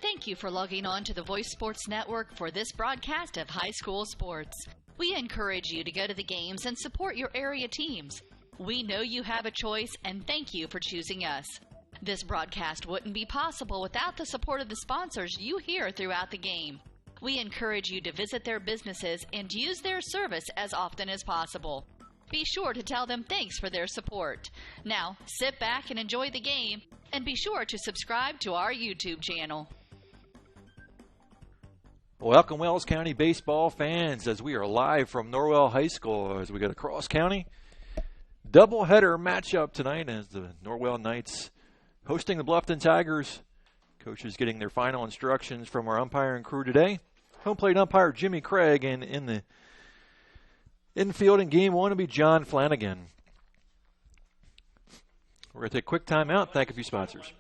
Thank you for logging on to the Voice Sports Network for this broadcast of high school sports. We encourage you to go to the games and support your area teams. We know you have a choice, and thank you for choosing us. This broadcast wouldn't be possible without the support of the sponsors you hear throughout the game. We encourage you to visit their businesses and use their service as often as possible. Be sure to tell them thanks for their support. Now, sit back and enjoy the game, and be sure to subscribe to our YouTube channel. Welcome, Wells County baseball fans, as we are live from Norwell High School as we go to Cross County. Doubleheader matchup tonight as the Norwell Knights hosting the Bluffton Tigers. Coaches getting their final instructions from our umpiring crew today. Home plate umpire Jimmy Craig, and in the infield in game one will be John Flanagan. We're going to take a quick timeout. Thank a few sponsors.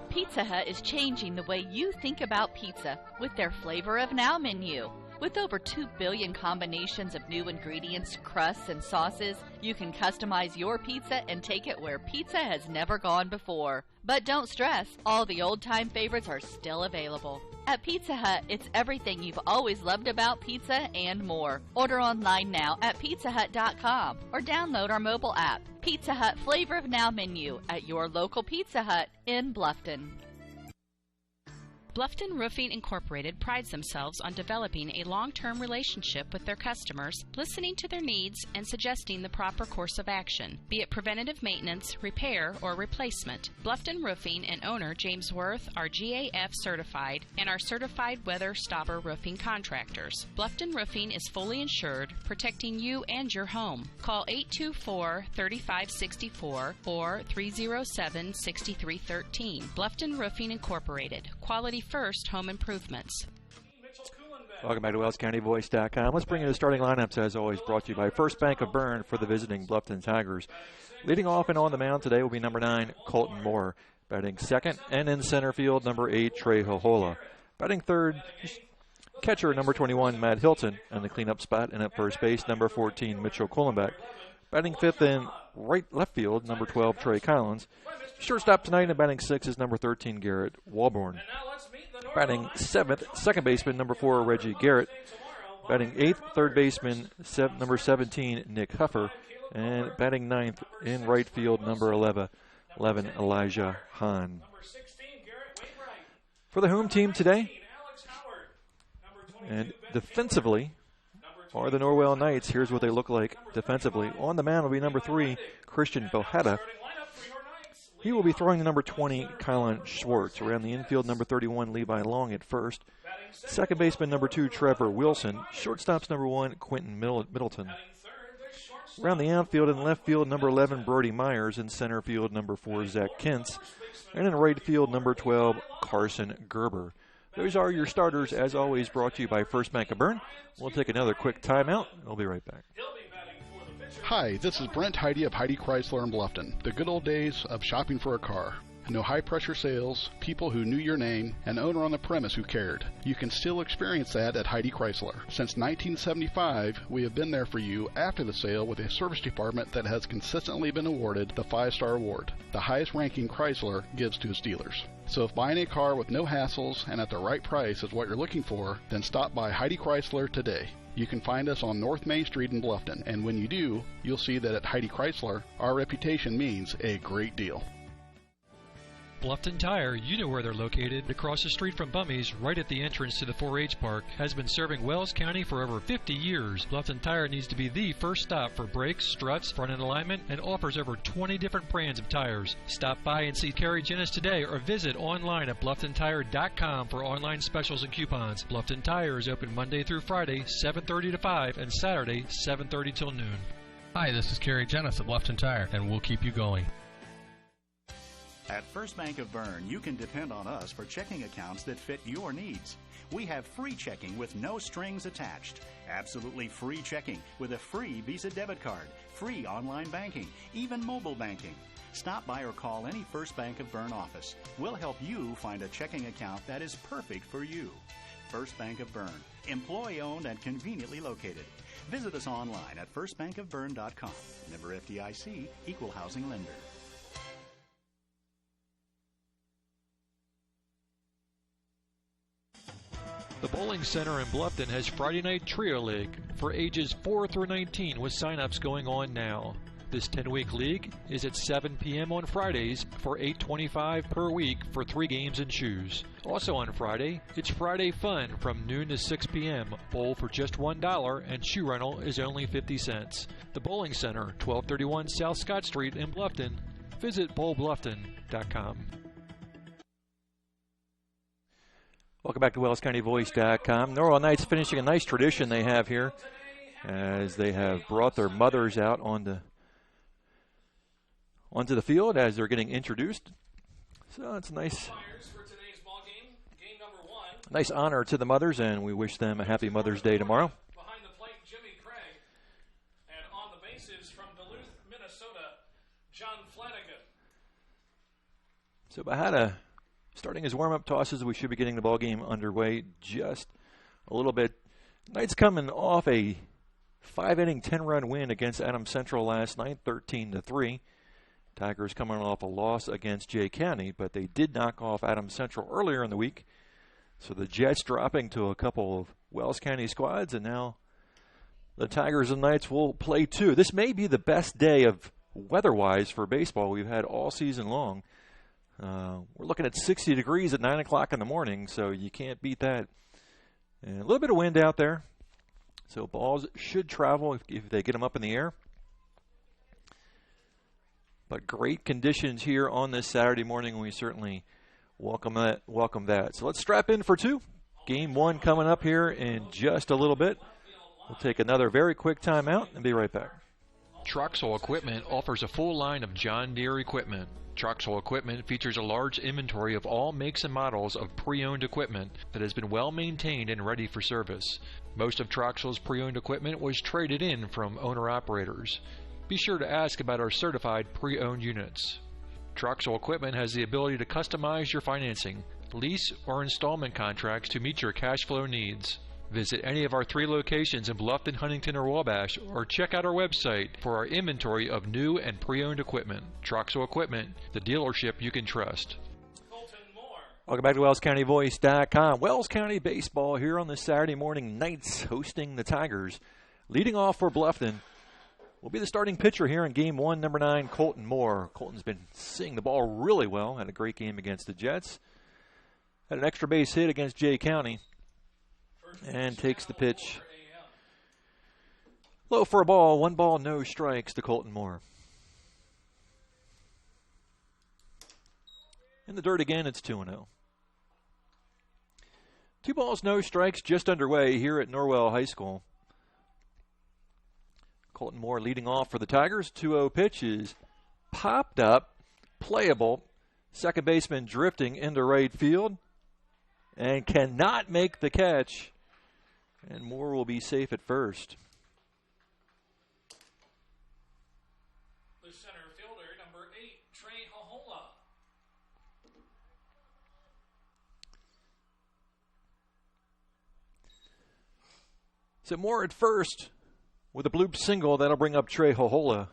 Pizza Hut is changing the way you think about pizza with their Flavor of Now menu. With over 2 billion combinations of new ingredients, crusts, and sauces, you can customize your pizza and take it where pizza has never gone before. But don't stress, all the old-time favorites are still available. At Pizza Hut, it's everything you've always loved about pizza and more. Order online now at pizzahut.com or download our mobile app. Pizza Hut Flavor of Now menu at your local Pizza Hut in Bluffton. Bluffton Roofing Incorporated prides themselves on developing a long-term relationship with their customers, listening to their needs and suggesting the proper course of action, be it preventative maintenance, repair, or replacement. Bluffton Roofing and owner James Worth are GAF certified and are certified weather stopper roofing contractors. Bluffton Roofing is fully insured, protecting you and your home. Call 824-3564 or 307-6313. Bluffton Roofing Incorporated. Quality first home improvements. Welcome back to WellsCountyVoice.com. Let's bring in the starting lineups, as always, brought to you by First Bank of Bern for the visiting Bluffton Tigers. Leading off and on the mound today will be number 9, Colton Moore. Batting second and in center field, number 8, Trey Hohola. Batting third, catcher number 21, Matt Hilton. And the cleanup spot and at first base, number 14, Mitchell Kohlenbeck. Batting fifth in left field, number 12, Trey Collins. Shortstop tonight and batting sixth is number 13, Garrett Walborn. Batting seventh, second baseman, number 4, Reggie Garrett. Batting eighth, third baseman, number 17, Nick Huffer. And batting ninth in right field, number 11, Elijah Hahn. For the home team today, and defensively, are the Norwell Knights. Here's what they look like defensively. On the mound will be number 3, Christian Bohetta. He will be throwing the number 20, Colin Schwartz. Around the infield, number 31, Levi Long at first. Second baseman, number 2, Trevor Wilson. Shortstops, number 1, Quentin Middleton. Around the outfield and left field, number 11, Brody Myers. In center field, number 4, Zach Kintz. And in right field, number 12, Carson Gerber. Those are your starters, as always, brought to you by First Bank of Bern. We'll take another quick timeout. We'll be right back. Hi, this is Brent Heidi of Heidi Chrysler in Bluffton. The good old days of shopping for a car. No high-pressure sales, people who knew your name, an owner on the premise who cared. You can still experience that at Heidi Chrysler. Since 1975, we have been there for you after the sale with a service department that has consistently been awarded the 5-star award, the highest ranking Chrysler gives to its dealers. So if buying a car with no hassles and at the right price is what you're looking for, then stop by Heidi Chrysler today. You can find us on North Main Street in Bluffton, and when you do, you'll see that at Heidi Chrysler, our reputation means a great deal. Bluffton Tire, you know where they're located. Across the street from Bummy's, right at the entrance to the 4-H park, has been serving Wells County for over 50 years. Bluffton Tire needs to be the first stop for brakes, struts, front-end alignment, and offers over 20 different brands of tires. Stop by and see Carrie Jennis today or visit online at BlufftonTire.com for online specials and coupons. Bluffton Tire is open Monday through Friday, 7:30 to 5, and Saturday, 7:30 till noon. Hi, this is Carrie Jennis of Bluffton Tire, and we'll keep you going. At First Bank of Bern, you can depend on us for checking accounts that fit your needs. We have free checking with no strings attached. Absolutely free checking with a free Visa debit card, free online banking, even mobile banking. Stop by or call any First Bank of Bern office. We'll help you find a checking account that is perfect for you. First Bank of Bern, employee-owned and conveniently located. Visit us online at firstbankofbern.com. Member FDIC, Equal Housing Lender. The Bowling Center in Bluffton has Friday Night Trio League for ages 4 through 19 with sign-ups going on now. This 10-week league is at 7 p.m. on Fridays for $8.25 per week for 3 games and shoes. Also on Friday, it's Friday Fun from noon to 6 p.m. Bowl for just $1 and shoe rental is only 50 cents. The Bowling Center, 1231 South Scott Street in Bluffton. Visit bowlbluffton.com. Welcome back to WellsCountyVoice.com. Norwell Knights finishing a nice tradition they have here as they have brought their mothers out onto the field as they're getting introduced. So it's a nice honor to the mothers, and we wish them a happy Mother's Day tomorrow. Behind the plate, Jimmy Craig. And on the bases from Duluth, Minnesota, John Flanagan. So Bahada starting his warm-up tosses. We should be getting the ball game underway just a little bit. Knights coming off a 5-inning, 10-run win against Adams Central last night, 13-3. Tigers coming off a loss against Jay County, but they did knock off Adams Central earlier in the week. So the Jets dropping to a couple of Wells County squads, and now the Tigers and Knights will play two. This may be the best day of weather-wise for baseball we've had all season long. We're looking at 60 degrees at 9 o'clock in the morning, so you can't beat that. And a little bit of wind out there, so balls should travel if they get them up in the air. But great conditions here on this Saturday morning, and we certainly welcome that. So let's strap in for two. Game one coming up here in just a little bit. We'll take another very quick timeout and be right back. Troxel Equipment offers a full line of John Deere equipment. Troxel Equipment features a large inventory of all makes and models of pre-owned equipment that has been well maintained and ready for service. Most of Troxel's pre-owned equipment was traded in from owner-operators. Be sure to ask about our certified pre-owned units. Troxel Equipment has the ability to customize your financing, lease, or installment contracts to meet your cash flow needs. Visit any of our 3 locations in Bluffton, Huntington, or Wabash, or check out our website for our inventory of new and pre-owned equipment. Troxel Equipment, the dealership you can trust. Welcome back to WellsCountyVoice.com. Wells County baseball here on this Saturday morning. Knights hosting the Tigers. Leading off for Bluffton will be the starting pitcher here in Game 1, number 9, Colton Moore. Colton's been seeing the ball really well. Had a great game against the Jets. Had an extra base hit against Jay County. And takes the pitch low for a ball. 1 ball, no strikes to Colton Moore. In the dirt again, it's 2-0. 2 balls, no strikes, just underway here at Norwell High School. Colton Moore leading off for the Tigers. 2-0 pitch is popped up, playable. Second baseman drifting into right field and cannot make the catch. And Moore will be safe at first. The center fielder, number 8, Trey Hohola. So Moore at first with a bloop single. That'll bring up Trey Hohola,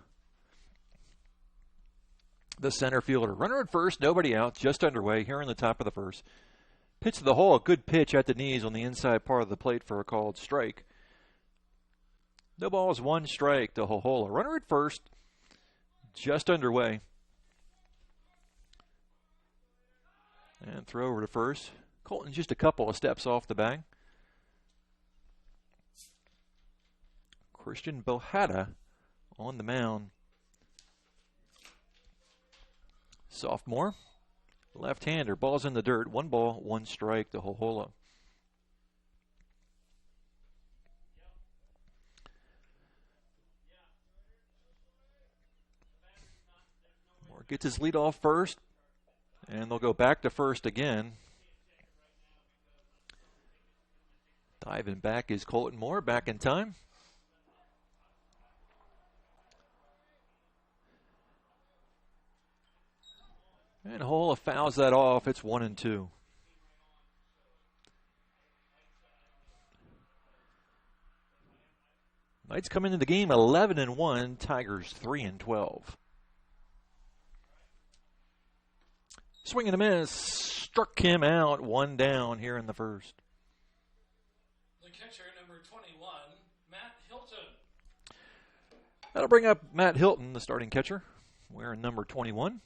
the center fielder. Runner at first, nobody out, just underway here in the top of the first. Pitch to the hole, a good pitch at the knees on the inside part of the plate for a called strike. No balls, 1 strike to Hohola. Runner at first, just underway. And throw over to first. Colton just a couple of steps off the bag. Christian Bohada on the mound. Sophomore. Left-hander, ball's in the dirt. 1 ball, 1 strike to Hohola. Moore gets his lead off first, and they'll go back to first again. Diving back is Colton Moore, back in time. And Hohola fouls that off. It's 1-2. Knights come into the game 11-1. Tigers 3-12. Swing and a miss. Struck him out. 1 down here in the first. catcher, number 21, Matt Hilton. That'll bring up Matt Hilton, the starting catcher, wearing number 21.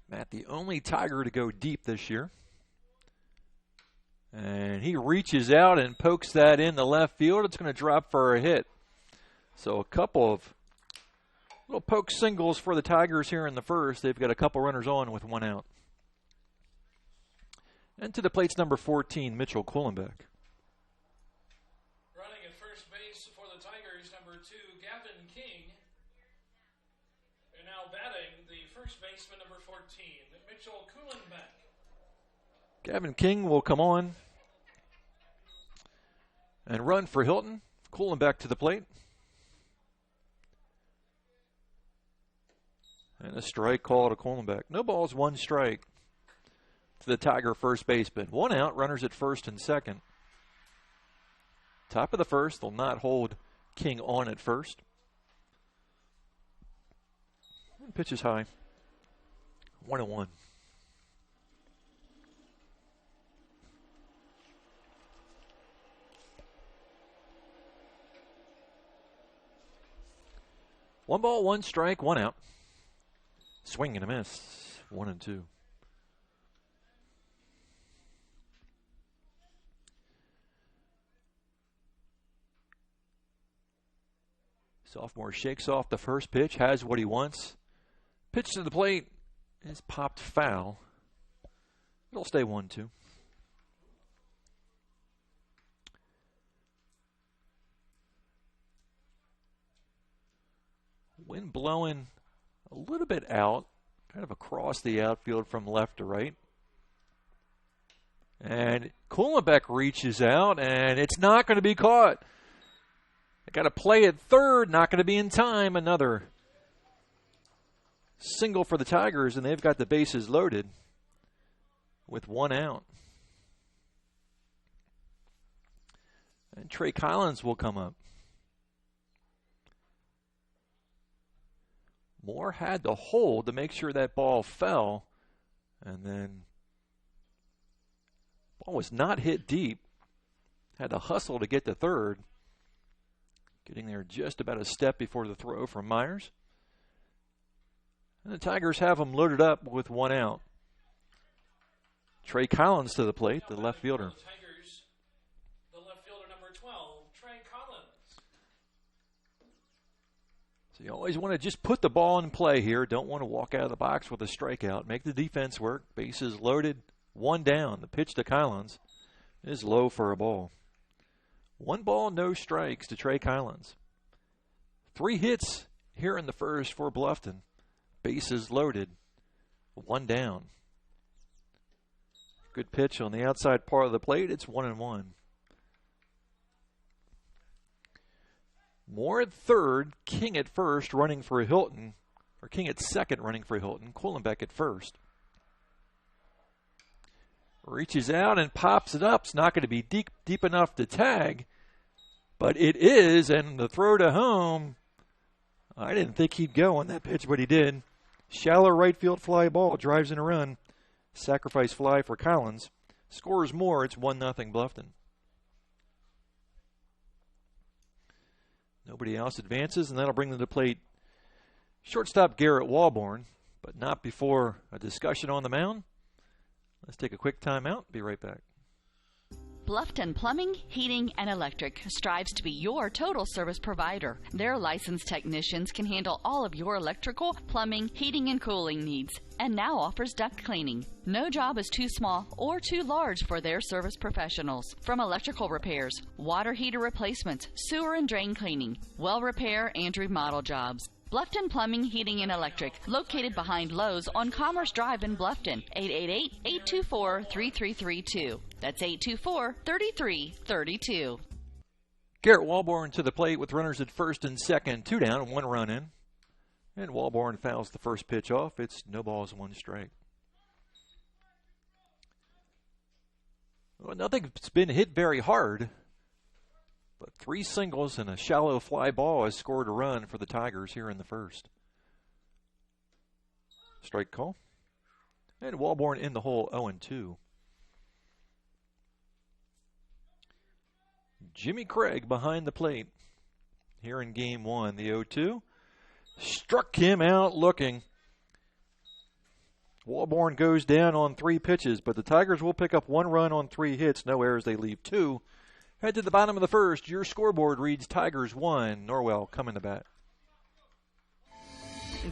Matt, the only Tiger to go deep this year. And he reaches out and pokes that in the left field. It's going to drop for a hit. So a couple of little poke singles for the Tigers here in the first. They've got a couple runners on with one out. And to the plate's number 14, Mitchell Kuhlenbeck. Running at first base for the Tigers, number 2, Gavin King. And now batting, the first baseman, number 14, Mitchell Kuhlenbeck. Gavin King will come on and run for Hilton. Kuhlenbeck to the plate. And a strike call to Kuhlenbeck. No balls, one strike to the Tiger first baseman. One out, runners at first and second. Top of the first, they'll not hold King on at first. And pitch is high. 1-1. One ball, one strike, one out. Swing and a miss. 1-2. Sophomore shakes off the first pitch, has what he wants. Pitch to the plate is popped foul. It'll stay 1-2. Wind blowing a little bit out, kind of across the outfield from left to right. And Kuhlenbeck reaches out, and it's not going to be caught. They got to play at third, not going to be in time. Another single for the Tigers, and they've got the bases loaded with one out. And Trey Collins will come up. Moore had to hold to make sure that ball fell, and then ball was not hit deep. Had to hustle to get to third. Getting there just about a step before the throw from Myers. And the Tigers have them loaded up with one out. Trey Collins to the plate, the left fielder. Tigers, the left fielder, number 12, Trey Collins. So you always want to just put the ball in play here. Don't want to walk out of the box with a strikeout. Make the defense work. Bases loaded. One down. The pitch to Collins is low for a ball. One ball, no strikes to Trey Collins. 3 hits here in the first for Bluffton. Bases loaded. One down. Good pitch on the outside part of the plate. It's 1-1. Moore at third, King at first, running for Hilton, or King at second, running for Hilton. Kuhlenbeck at first. Reaches out and pops it up. It's not going to be deep enough to tag, but it is, and the throw to home, I didn't think he'd go on that pitch, but he did. Shallow right field fly ball, drives in a run. Sacrifice fly for Collins. Scores more, it's 1-0 Bluffton. Nobody else advances, and that'll bring them to plate shortstop Garrett Walborn, but not before a discussion on the mound. Let's take a quick timeout. Be right back. Bluffton Plumbing, Heating, and Electric strives to be your total service provider. Their licensed technicians can handle all of your electrical, plumbing, heating, and cooling needs, and now offers duct cleaning. No job is too small or too large for their service professionals. From electrical repairs, water heater replacements, sewer and drain cleaning, well repair, and remodel jobs. Bluffton Plumbing, Heating, and Electric, located behind Lowe's on Commerce Drive in Bluffton, 888-824-3332. That's 824-3332. Garrett Walborn to the plate with runners at first and second, 2 down, 1 run in. And Walborn fouls the first pitch off. It's no balls, 1 strike. Well, nothing's been hit very hard, but 3 singles and a shallow fly ball has scored a run for the Tigers here in the first. Strike call. And Walborn in the hole, 0-2. Jimmy Craig behind the plate here in game one. The 0-2 struck him out looking. Walborn goes down on 3 pitches, but the Tigers will pick up 1 run on 3 hits. No errors, they leave 2. Head to the bottom of the first. Your scoreboard reads Tigers 1. Norwell coming to bat.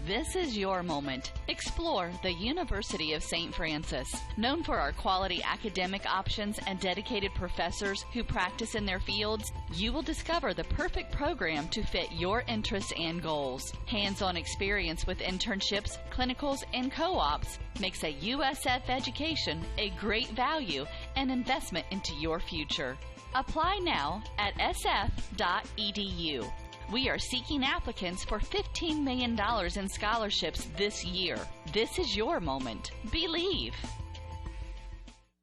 This is your moment. Explore the University of St. Francis. Known for our quality academic options and dedicated professors who practice in their fields, you will discover the perfect program to fit your interests and goals. Hands-on experience with internships, clinicals, and co-ops makes a USF education a great value and investment into your future. Apply now at sf.edu. We are seeking applicants for $15 million in scholarships this year. This is your moment. Believe.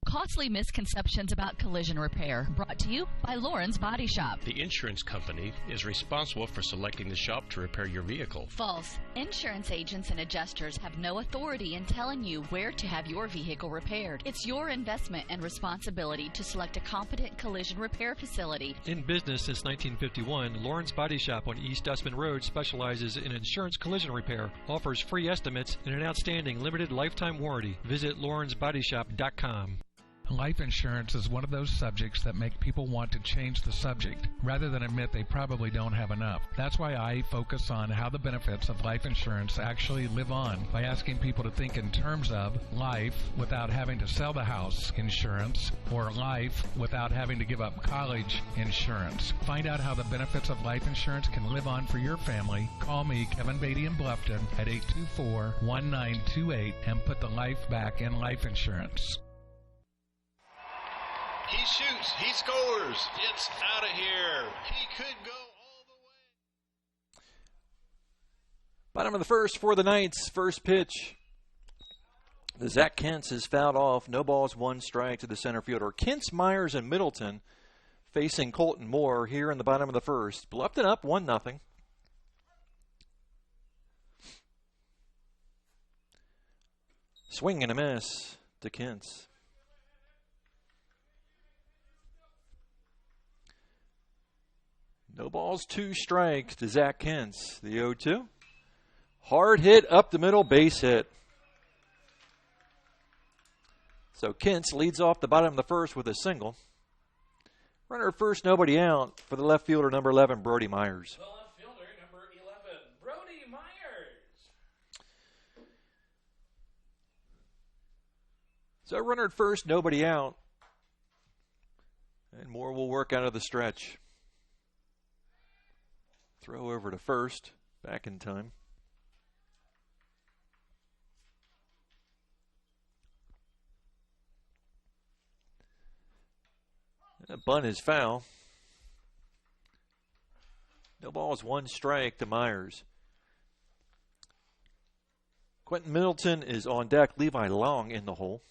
Costly misconceptions about collision repair. Brought to you by Lauren's Body Shop. The insurance company is responsible for selecting the shop to repair your vehicle. False. Insurance agents and adjusters have no authority in telling you where to have your vehicle repaired. It's your investment and responsibility to select a competent collision repair facility. In business since 1951, Lauren's Body Shop on East Dustman Road specializes in insurance collision repair, offers free estimates, and an outstanding limited lifetime warranty. Visit laurensbodyshop.com. Life insurance is one of those subjects that make people want to change the subject rather than admit they probably don't have enough. That's why I focus on how the benefits of life insurance actually live on by asking people to think in terms of life without having to sell the house insurance or life without having to give up college insurance. Find out how the benefits of life insurance can live on for your family. Call me, Kevin Beatty in Bluffton, at 824-1928 and put the life back in life insurance. He shoots. He scores. It's out of here. He could go all the way. Bottom of the first for the Knights. First pitch. The Zach Kentz is fouled off. No balls, 1 strike to the center fielder. Kentz, Myers, and Middleton facing Colton Moore here in the bottom of the first. Bluffton up 1-0. Swing and a miss to Kentz. No balls, 2 strikes to Zach Kentz. The 0-2. Hard hit up the middle, base hit. So Kentz leads off the bottom of the first with a single. Runner at first, nobody out for the left fielder, number 11, Brody Myers. The left fielder, number 11, Brody Myers. So runner at first, nobody out. And Moore will work out of the stretch. Throw over to first, back in time. That bunt is foul. No balls, 1 strike to Myers. Quentin Middleton is on deck. Levi Long in the hole.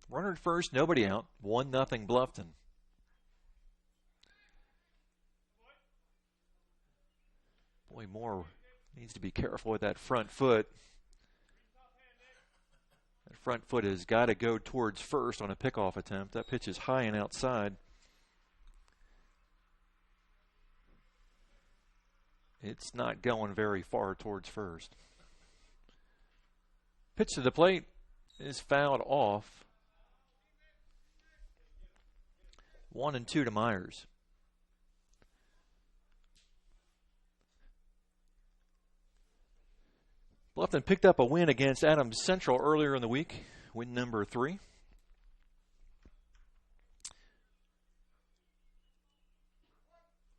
Runner at first, nobody out. 1-0 Bluffton. Boy, Moore needs to be careful with that front foot. That front foot has got to go towards first on a pickoff attempt. That pitch is high and outside. It's not going very far towards first. Pitch to the plate is fouled off. 1-2 to Myers. Bluffton picked up a win against Adams Central earlier in the week, win number 3.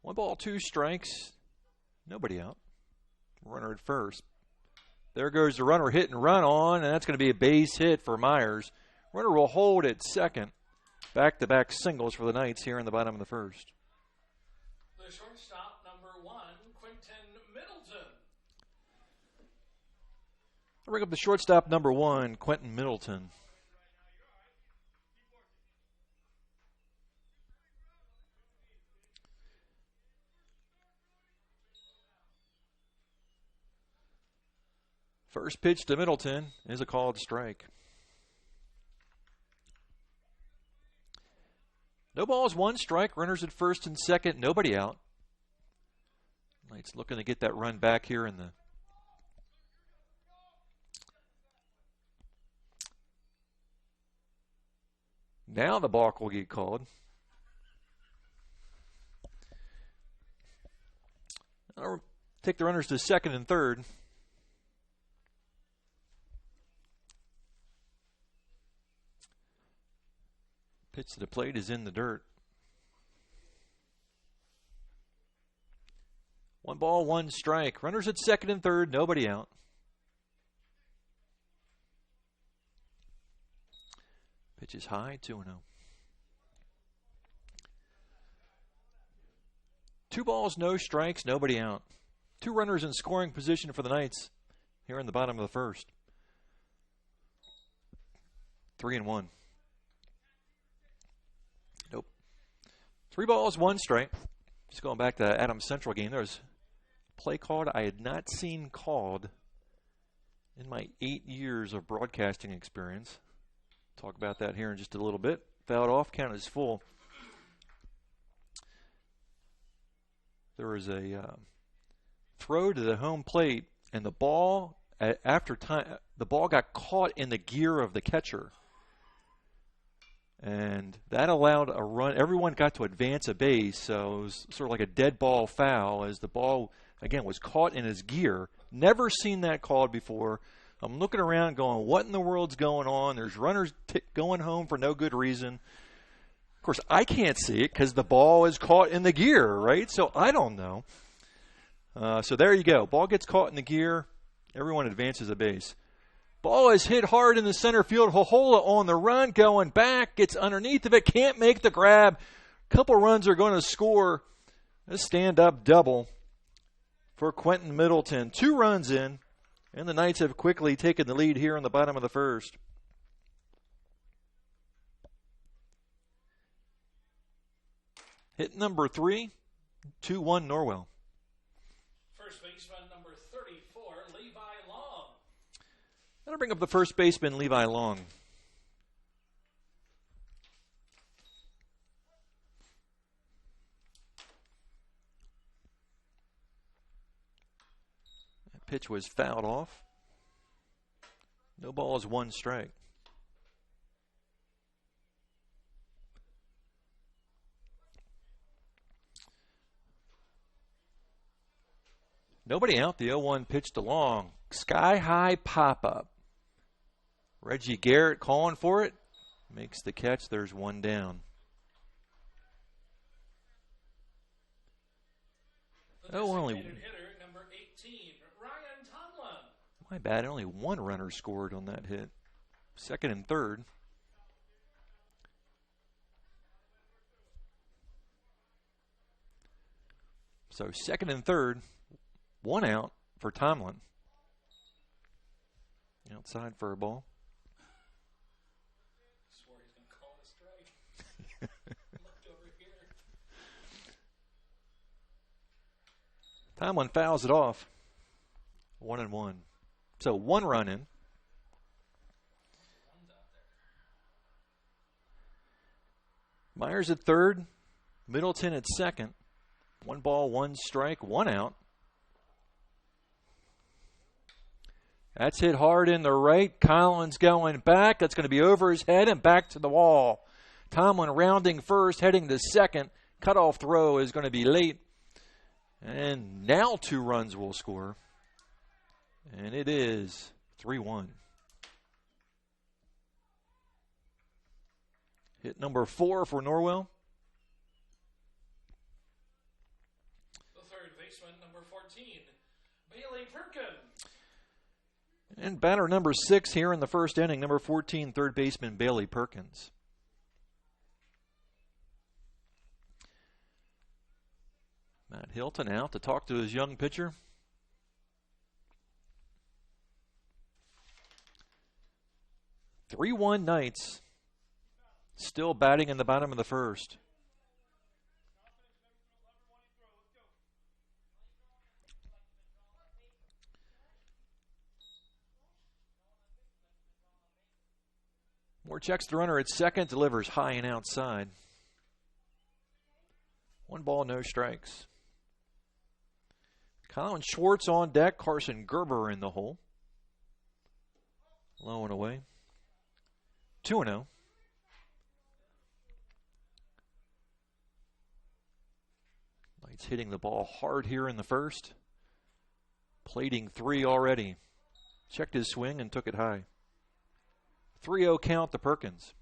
One ball, 2 strikes, nobody out. Runner at first. There goes the runner, hit and run on, and that's going to be a base hit for Myers. Runner will hold at second. Back-to-back singles for the Knights here in the bottom of the first. The shortstop, number 1, Quentin Middleton. I'll bring up the shortstop, number 1, Quentin Middleton. First pitch to Middleton is a called strike. No balls, 1 strike. Runners at first and second. Nobody out. Knights looking to get that run back here in the now the balk will get called. I'll take the runners to second and third. Pitch to the plate is in the dirt. 1 ball, 1 strike. Runners at second and third, nobody out. Pitch is high, 2-0. 2 balls, no strikes, nobody out. 2 runners in scoring position for the Knights here in the bottom of the first. 3-1. Nope. 3 balls, 1 strike. Just going back to Adams Central game, there was a play called I had not seen called in my 8 years of broadcasting experience. Talk about that here in just a little bit. Fouled off, count is full. There was a throw to the home plate, and the ball, after time, the ball got caught in the gear of the catcher. And that allowed a run. Everyone got to advance a base, so it was sort of like a dead ball foul as the ball, again, was caught in his gear. Never seen that called before. I'm looking around going, what in the world's going on? There's runners going home for no good reason. Of course, I can't see it because the ball is caught in the gear, right? So I don't know. So there you go. Ball gets caught in the gear. Everyone advances a base. Ball is hit hard in the center field. Hohola on the run, going back, gets underneath of it, can't make the grab. Couple runs are going to score. A stand-up double for Quentin Middleton. 2 runs in, and the Knights have quickly taken the lead here in the bottom of the first. Hit number 3, 2-1 Norwell. First baseman number 34, Levi Long. That'll bring up the first baseman, Levi Long. That pitch was fouled off. No balls, 1 strike. Nobody out. The 0-1 pitch to Long. Sky-high pop-up. Reggie Garrett calling for it. Makes the catch. There's 1 down. Only hitter, number 18, Ryan Tomlin. My bad. Only 1 runner scored on that hit. Second and third. So second and third. 1 out for Tomlin. Outside for a ball. Swore he's going to call it a strike. Looked over here. Tomlin fouls it off. 1-1. So 1 run in. Myers at third. Middleton at second. 1 ball, 1 strike, 1 out. That's hit hard in the right. Collins going back. That's going to be over his head and back to the wall. Tomlin rounding first, heading to second. Cutoff throw is going to be late. And now 2 runs will score. And it is 3-1. Hit number 4 for Norwell. The third baseman, number 14, Bailey Perkins. And batter number 6 here in the first inning, number 14, third baseman Bailey Perkins. Matt Hilton out to talk to his young pitcher. "3-1 Knights, still batting in the bottom of the first. Moore checks the runner at second, delivers high and outside. 1 ball, no strikes. Colin Schwartz on deck. Carson Gerber in the hole. Low and away. 2-0. Knights hitting the ball hard here in the first. Plating 3 already. Checked his swing and took it high. 3-0 count to Perkins.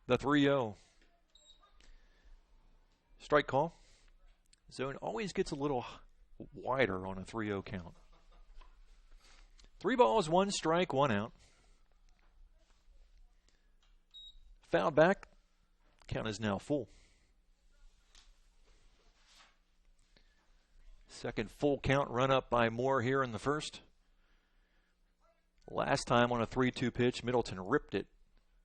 The 3-0. Strike call. Zone always gets a little wider on a 3-0 count. 3 balls, 1 strike, 1 out. Foul back. Count is now full. Second full count run up by Moore here in the first. Last time on a 3-2 pitch, Middleton ripped it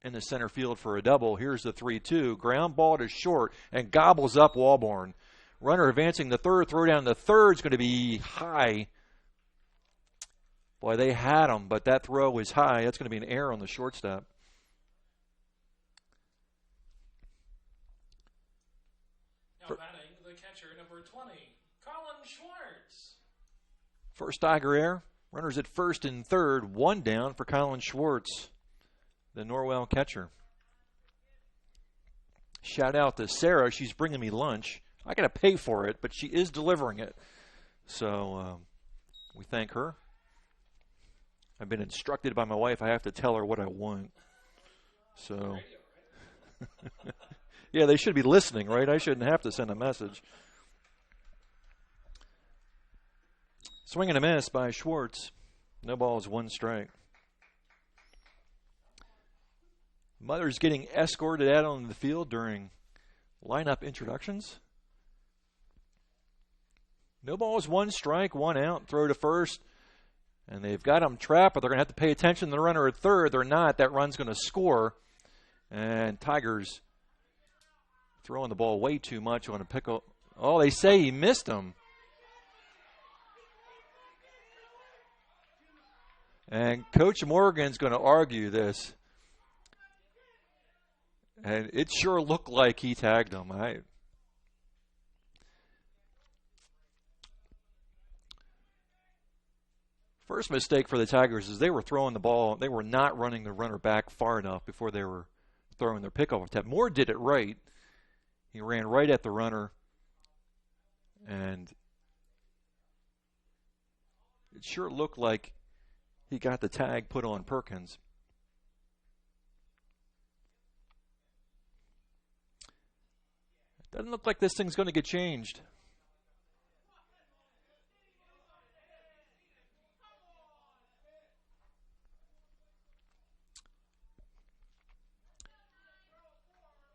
in the center field for a double. Here's the 3-2. Ground ball to short and gobbles up Walborn. Runner advancing the third. Throw down the third is going to be high. Boy, they had him, but that throw was high. That's going to be an error on the shortstop. Now batting the catcher, number 20, Colin Schwartz. First Tiger error. Runners at first and third. 1 down for Colin Schwartz, the Norwell catcher. Shout out to Sarah. She's bringing me lunch. I got to pay for it, but she is delivering it. So we thank her. I've been instructed by my wife I have to tell her what I want. So, yeah, they should be listening, right? I shouldn't have to send a message. Swing and a miss by Schwartz. No balls, 1 strike. Mother's getting escorted out on the field during lineup introductions. No balls, 1 strike, 1 out. Throw to first. And they've got him trapped, but they're going to have to pay attention to the runner at third. They're not. That run's going to score. And Tigers throwing the ball way too much on a pickle. Oh, they say he missed him. And Coach Morgan's going to argue this. And it sure looked like he tagged him. First mistake for the Tigers is they were throwing the ball. They were not running the runner back far enough before they were throwing their pickoff attempt. Moore did it right. He ran right at the runner. And it sure looked like he got the tag put on Perkins. Doesn't look like this thing's going to get changed.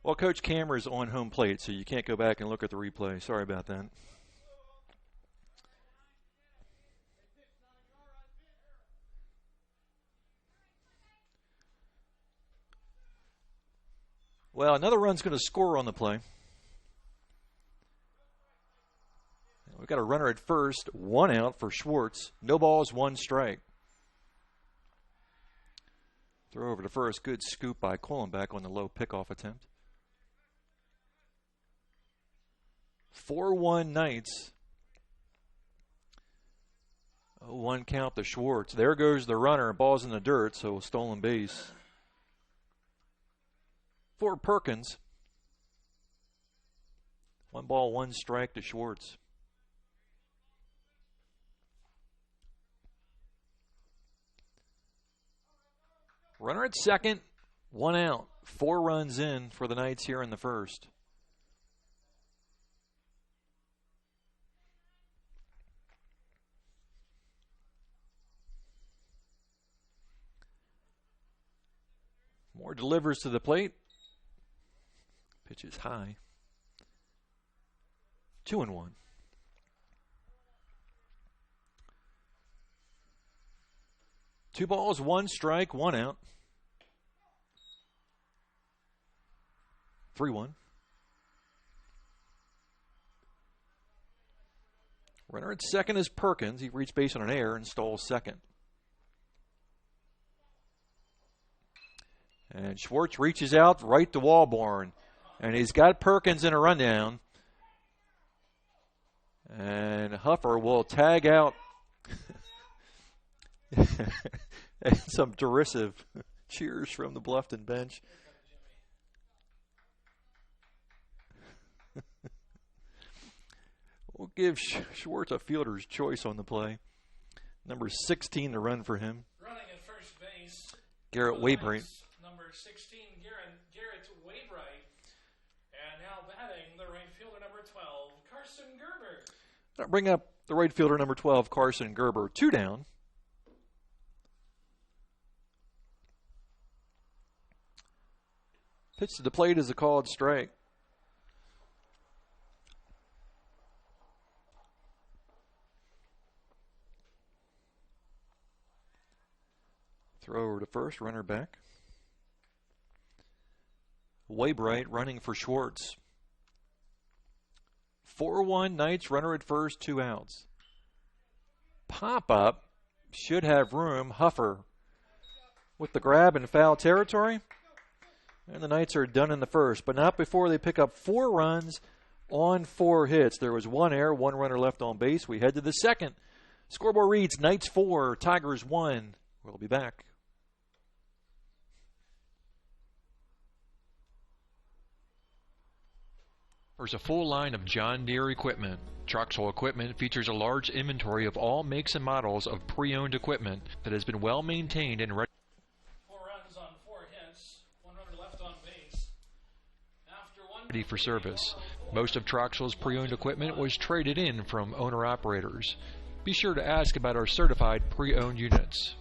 Well, Coach Cameron's on home plate, so you can't go back and look at the replay. Sorry about that. Well, another run's going to score on the play. We've got a runner at first, 1 out for Schwartz. No balls, 1 strike. Throw over to first. Good scoop by Kohlenbeck on the low pickoff attempt. 4-1 Knights. 0-1 count to Schwartz. There goes the runner. Ball's in the dirt, so a stolen base. For Perkins. 1 ball, 1 strike to Schwartz. Runner at second, 1 out. 4 runs in for the Knights here in the first. Moore delivers to the plate. Pitch is high. 2-1. Two balls, 1 strike, 1 out. 3-1. Runner at second is Perkins. He reached base on an error and stole second. And Schwartz reaches out right to Walborn. And he's got Perkins in a rundown. And Huffer will tag out. And some derisive cheers from the Bluffton bench. We'll give Schwartz a fielder's choice on the play. Number 16 to run for him. Running at first base, Garrett Waybright. Number 16, Garrett Waybright. And now batting, the right fielder, number 12, Carson Gerber. I'll bring up the right fielder, number 12, Carson Gerber. 2 down. Pitch to the plate is a called strike. Throw over to first, runner back. Waybright running for Schwartz. 4-1 Knights, runner at first, 2 outs. Pop up should have room. Huffer with the grab in foul territory. And the Knights are done in the first, but not before they pick up 4 runs on 4 hits. There was 1 error, 1 runner left on base. We head to the second. Scoreboard reads Knights 4, Tigers 1. We'll be back. There's a full line of John Deere equipment. Troxel Equipment features a large inventory of all makes and models of pre-owned equipment that has been well maintained and ready. 4 runs on 4 hits, 1 runner left on base. After one Ready for service. Most of Troxel's pre-owned equipment was traded in from owner-operators. Be sure to ask about our certified pre-owned units.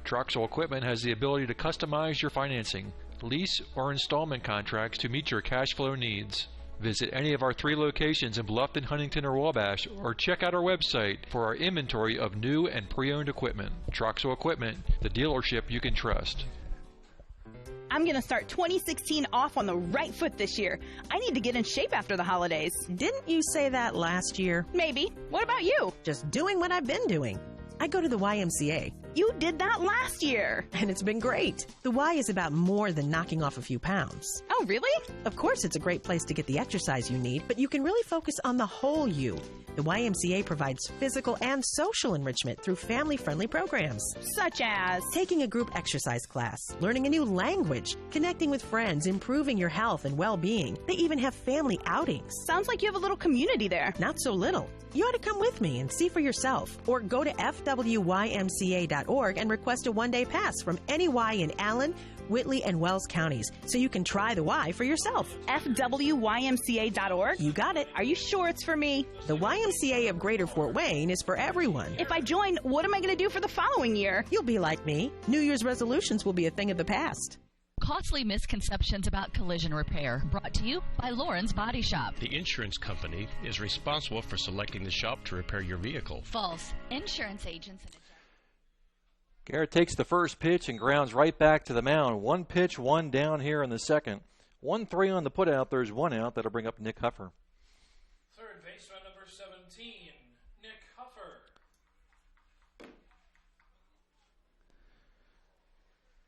Troxel Equipment has the ability to customize your financing, lease, or installment contracts to meet your cash flow needs. Visit any of our 3 locations in Bluffton, Huntington, or Wabash, or check out our website for our inventory of new and pre-owned equipment. Troxel Equipment, the dealership you can trust. I'm going to start 2016 off on the right foot this year. I need to get in shape after the holidays. Didn't you say that last year? Maybe. What about you? Just doing what I've been doing. I go to the YMCA. You did that last year. And it's been great. The Y is about more than knocking off a few pounds. Oh, really? Of course, it's a great place to get the exercise you need, but you can really focus on the whole you. The YMCA provides physical and social enrichment through family-friendly programs. Such as? Taking a group exercise class, learning a new language, connecting with friends, improving your health and well-being. They even have family outings. Sounds like you have a little community there. Not so little. You ought to come with me and see for yourself. Or go to fwymca.org and request a one-day pass from any Y in Allen, Whitley, and Wells counties so you can try the Y for yourself. fwymca.org? You got it. Are you sure it's for me? The YMCA of Greater Fort Wayne is for everyone. If I join, what am I going to do for the following year? You'll be like me. New Year's resolutions will be a thing of the past. Costly misconceptions about collision repair. Brought to you by Lauren's Body Shop. The insurance company is responsible for selecting the shop to repair your vehicle. False. Insurance agents and Garrett takes the first pitch and grounds right back to the mound. 1 pitch, 1 down here in the second. 1-3 on the putout. There's 1 out. That'll bring up Nick Huffer. Third baseman, number 17, Nick Huffer.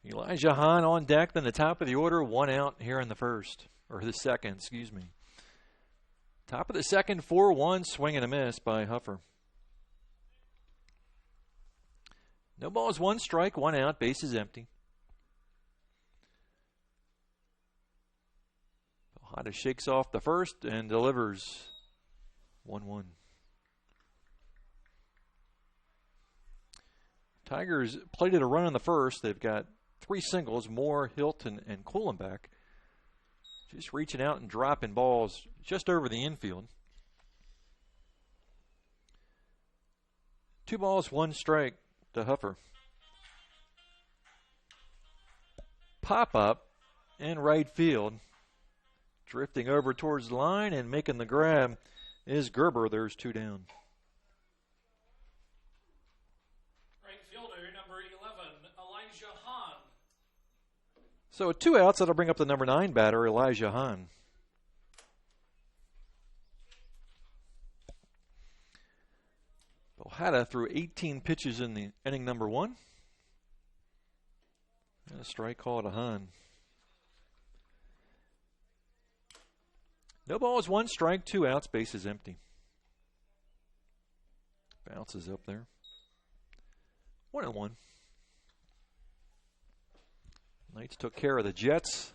Elijah Hahn on deck, then the top of the order, 1 out here in the first, or the second, excuse me. Top of the second, 4-1, swing and a miss by Huffer. No balls, 1 strike, 1 out, base is empty. Ojeda shakes off the first and delivers 1-1. Tigers plated a run in the first. They've got 3 singles, Moore, Hilton, and Kuhlenbeck. Just reaching out and dropping balls just over the infield. 2 balls, 1 strike to Huffer. Pop up in right field. Drifting over towards the line and making the grab is Gerber. There's 2 down. Right fielder, number 11, Elijah Hahn. So 2 outs, that'll bring up the number 9 batter, Elijah Hahn. Ojeda threw 18 pitches in the inning number 1. And a strike call to Hahn. No balls, 1 strike, 2 outs, base is empty. Bounces up there. 1-1. Knights took care of the Jets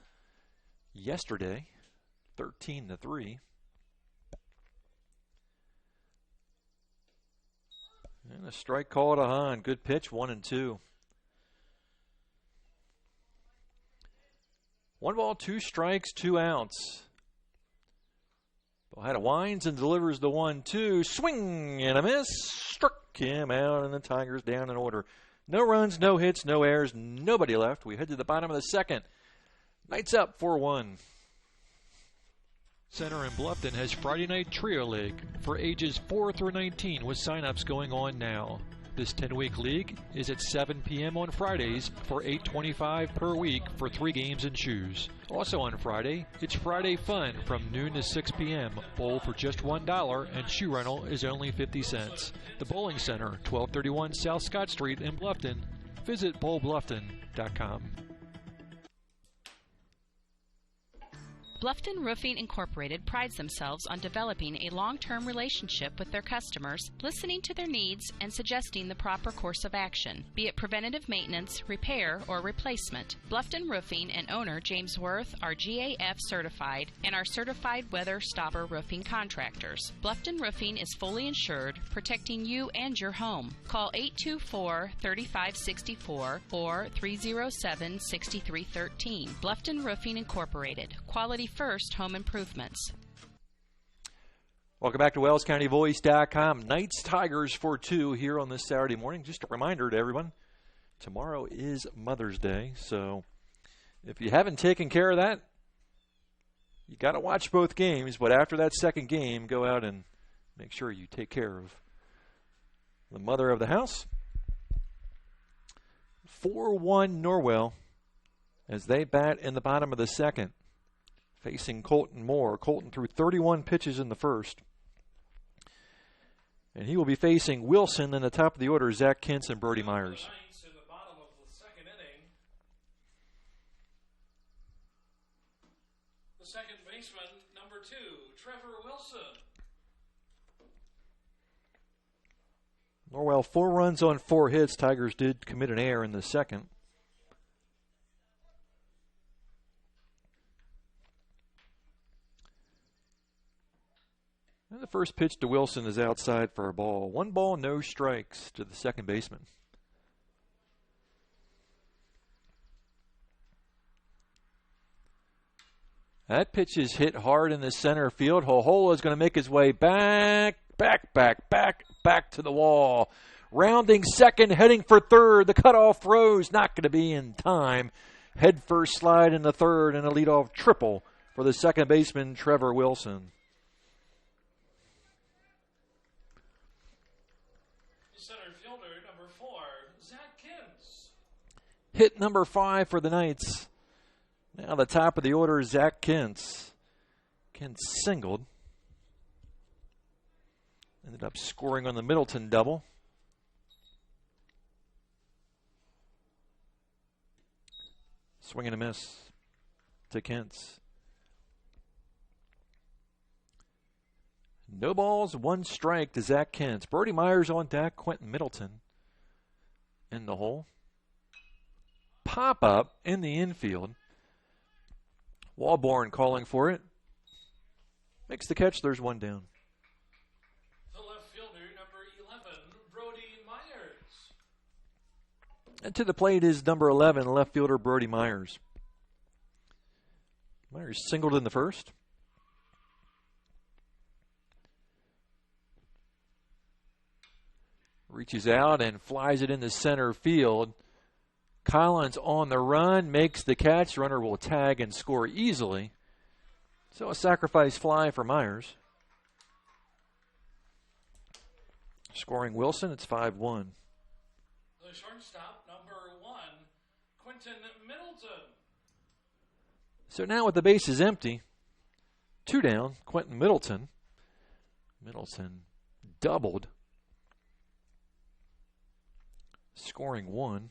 yesterday, 13-3. And a strike call to Hahn. Good pitch, 1-2. 1 ball, 2 strikes, 2 outs. Had a winds and delivers the 1-2. Swing and a miss. Struck him out, and the Tigers down in order. No runs, no hits, no errors, nobody left. We head to the bottom of the second. Knights up 4-1. Center in Bluffton has Friday Night Trio League for ages 4 through 19 with sign-ups going on now. This 10-week league is at 7 p.m. on Fridays for $8.25 per week for 3 games and shoes. Also on Friday, it's Friday Fun from noon to 6 p.m. Bowl for just $1 and shoe rental is only 50 cents. The Bowling Center, 1231 South Scott Street in Bluffton. Visit bowlbluffton.com. Bluffton Roofing Incorporated prides themselves on developing a long-term relationship with their customers, listening to their needs and suggesting the proper course of action, be it preventative maintenance, repair, or replacement. Bluffton Roofing and owner James Worth are GAF certified and are certified weather stopper roofing contractors. Bluffton Roofing is fully insured, protecting you and your home. Call 824-3564 or 307-6313. Bluffton Roofing Incorporated. Quality first home improvements. Welcome back to WellsCountyVoice.com. Knights Tigers for 2 here on this Saturday morning. Just a reminder to everyone, tomorrow is Mother's Day, so if you haven't taken care of that, you got to watch both games, but after that second game, go out and make sure you take care of the mother of the house. 4-1 Norwell as they bat in the bottom of the second. Facing Colton Moore. Colton threw 31 pitches in the first. And he will be facing Wilson in the top of the order, Zach Kintz and Brody Myers. In the bottom of the second inning. The second baseman, number 2, Trevor Wilson. Norwell 4 runs on 4 hits. Tigers did commit an error in the second. And the first pitch to Wilson is outside for a ball. 1 ball, no strikes to the second baseman. That pitch is hit hard in the center field. Hohola is going to make his way back to the wall. Rounding second, heading for third. The cutoff throws not going to be in time. Head first slide in the third and a leadoff triple for the second baseman, Trevor Wilson. Hit number 5 for the Knights. Now the top of the order, Zach Kintz. Kintz singled. Ended up scoring on the Middleton double. Swing and a miss to Kintz. No balls, 1 strike to Zach Kintz. Brody Myers on deck, Quentin Middleton in the hole. Pop up in the infield. Walborn calling for it. Makes the catch. There's 1 down. The left fielder, number 11, Brody Myers. And to the plate is number 11, left fielder Brody Myers. Myers singled in the first. Reaches out and flies it into center field. Collins on the run, makes the catch. Runner will tag and score easily. So a sacrifice fly for Myers. Scoring Wilson, it's 5-1. The shortstop, number 1, Quentin Middleton. So now with the bases empty, 2 down, Quentin Middleton. Middleton doubled. Scoring 1.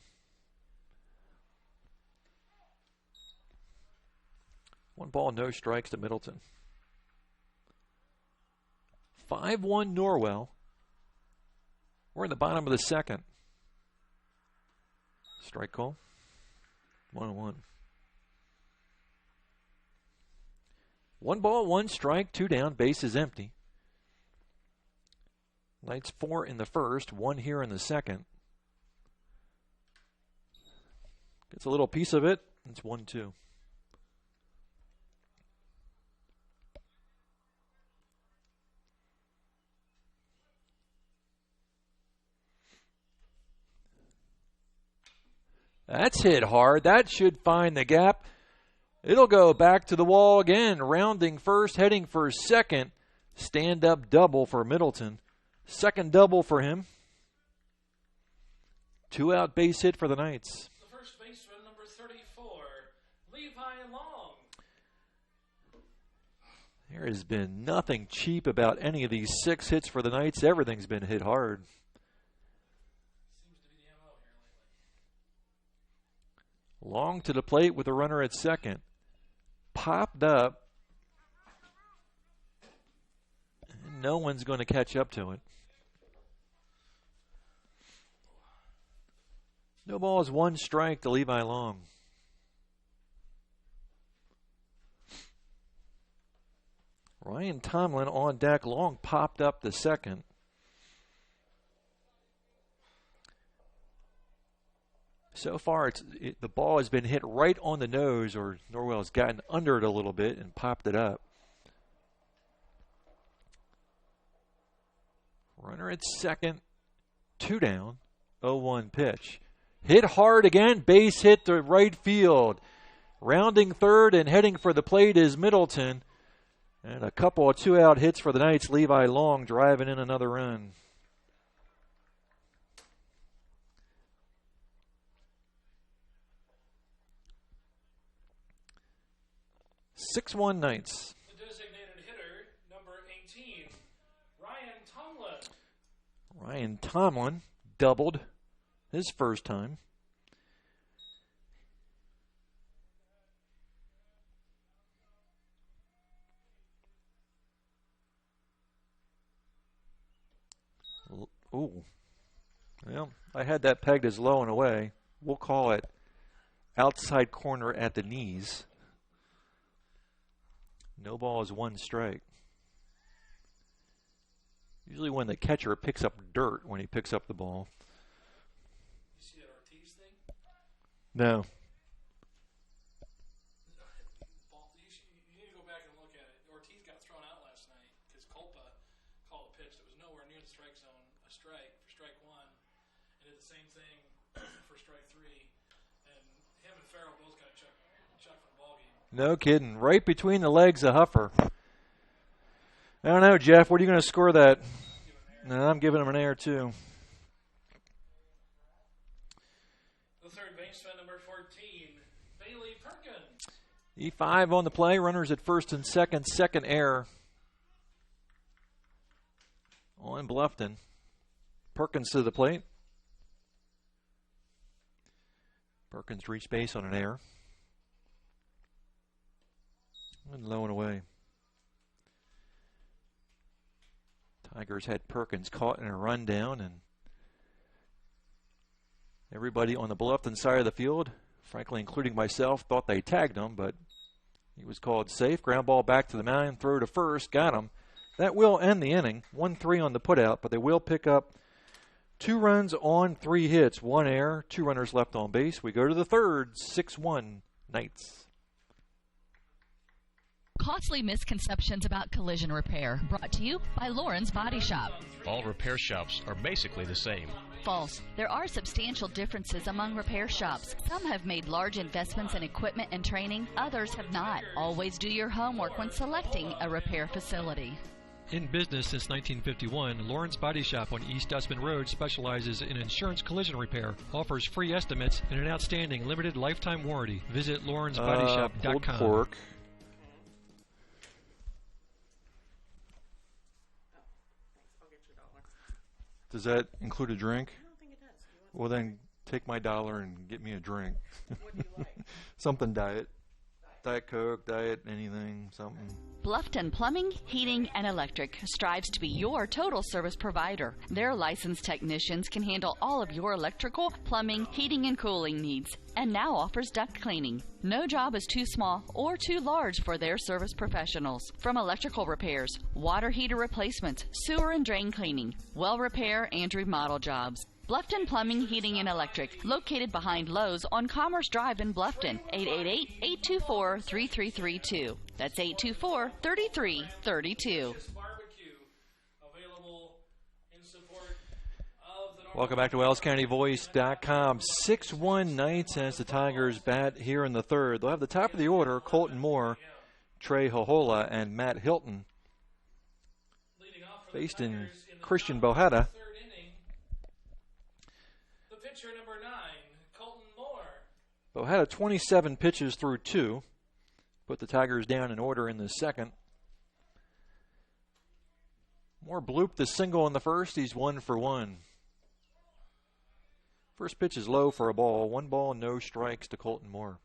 1 ball, no strikes to Middleton. 5-1 Norwell. We're in the bottom of the second. Strike call. 1-1. 1 ball, 1 strike, 2 down, base is empty. Knights 4 in the first, 1 here in the second. Gets a little piece of it. It's 1-2. That's hit hard. That should find the gap. It'll go back to the wall again. Rounding first, heading for second. Stand-up double for Middleton. Second double for him. 2-out base hit for the Knights. The first baseman, number 34, Levi Long. There has been nothing cheap about any of these 6 hits for the Knights. Everything's been hit hard. Long to the plate with a runner at second. Popped up. And no one's going to catch up to it. No balls, 1 strike to Levi Long. Ryan Tomlin on deck. Long popped up the second. So far, the ball has been hit right on the nose, or Norwell has gotten under it a little bit and popped it up. Runner at second, 2 down, 0-1 pitch. Hit hard again, base hit to right field. Rounding third and heading for the plate is Middleton. And a couple of 2-out hits for the Knights. Levi Long driving in another run. 6-1 Knights. The designated hitter, number 18, Ryan Tomlin. Ryan Tomlin doubled his first time. Ooh. Well, I had that pegged as low and away. We'll call it outside corner at the knees. No ball is 1 strike. Usually when the catcher picks up dirt when he picks up the ball. You see that Ortiz thing? No. You need to go back and look at it. Ortiz got thrown out last night because Culpa called a pitch that was nowhere near the strike zone, a strike for strike 1, and did the same thing for strike 3. And him and Farrell both got a check for the ball game. No kidding. Right between the legs of Huffer. I don't know, Jeff. What are you going to score that? No, I'm giving him an air, too. The third baseman, number 14, Bailey Perkins. E5 on the play. Runners at first and second. Second error on Bluffton. Perkins to the plate. Perkins reached base on an error. And low and away. Tigers had Perkins caught in a rundown, and everybody on the Bluffton side of the field, frankly including myself, thought they tagged him, but he was called safe. Ground ball back to the mound, throw to first, got him. That will end the inning. 1-3 on the putout, but they will pick up 2 runs on 3 hits, 1 error, 2 runners left on base. We go to the third, 6-1 Knights. Costly misconceptions about collision repair, brought to you by Lauren's Body Shop. All repair shops are basically the same. False. There are substantial differences among repair shops. Some have made large investments in equipment and training, others have not. Always do your homework when selecting a repair facility. In business since 1951, Lauren's Body Shop on East Dustman Road specializes in insurance collision repair, offers free estimates, and an outstanding limited lifetime warranty. Visit laurensbodyshop.com. Pulled pork. Does that include a drink? I don't think it does. Well, then take my $1 and get me a drink. What do you like? Something diet. Diet Diet Coke, Diet anything, something. Bluffton Plumbing, Heating, and Electric strives to be your total service provider. Their licensed technicians can handle all of your electrical, plumbing, heating, and cooling needs, and now offers duct cleaning. No job is too small or too large for their service professionals. From electrical repairs, water heater replacements, sewer and drain cleaning, well repair, and remodel jobs. Bluffton Plumbing, Heating, and Electric, located behind Lowe's on Commerce Drive in Bluffton, 888-824-3332. That's 824-3332. Welcome back to WellsCountyVoice.com. 6-1 Knights as the Tigers bat here in the third. They'll have the top of the order, Colton Moore, Trey Hohola, and Matt Hilton. Based in Christian Bohetta. Bohetta 27 pitches through 2. Put the Tigers down in order in the second. Moore blooped the single in the first. He's 1 for 1. First pitch is low for a ball. 1 ball, no strikes to Colton Moore.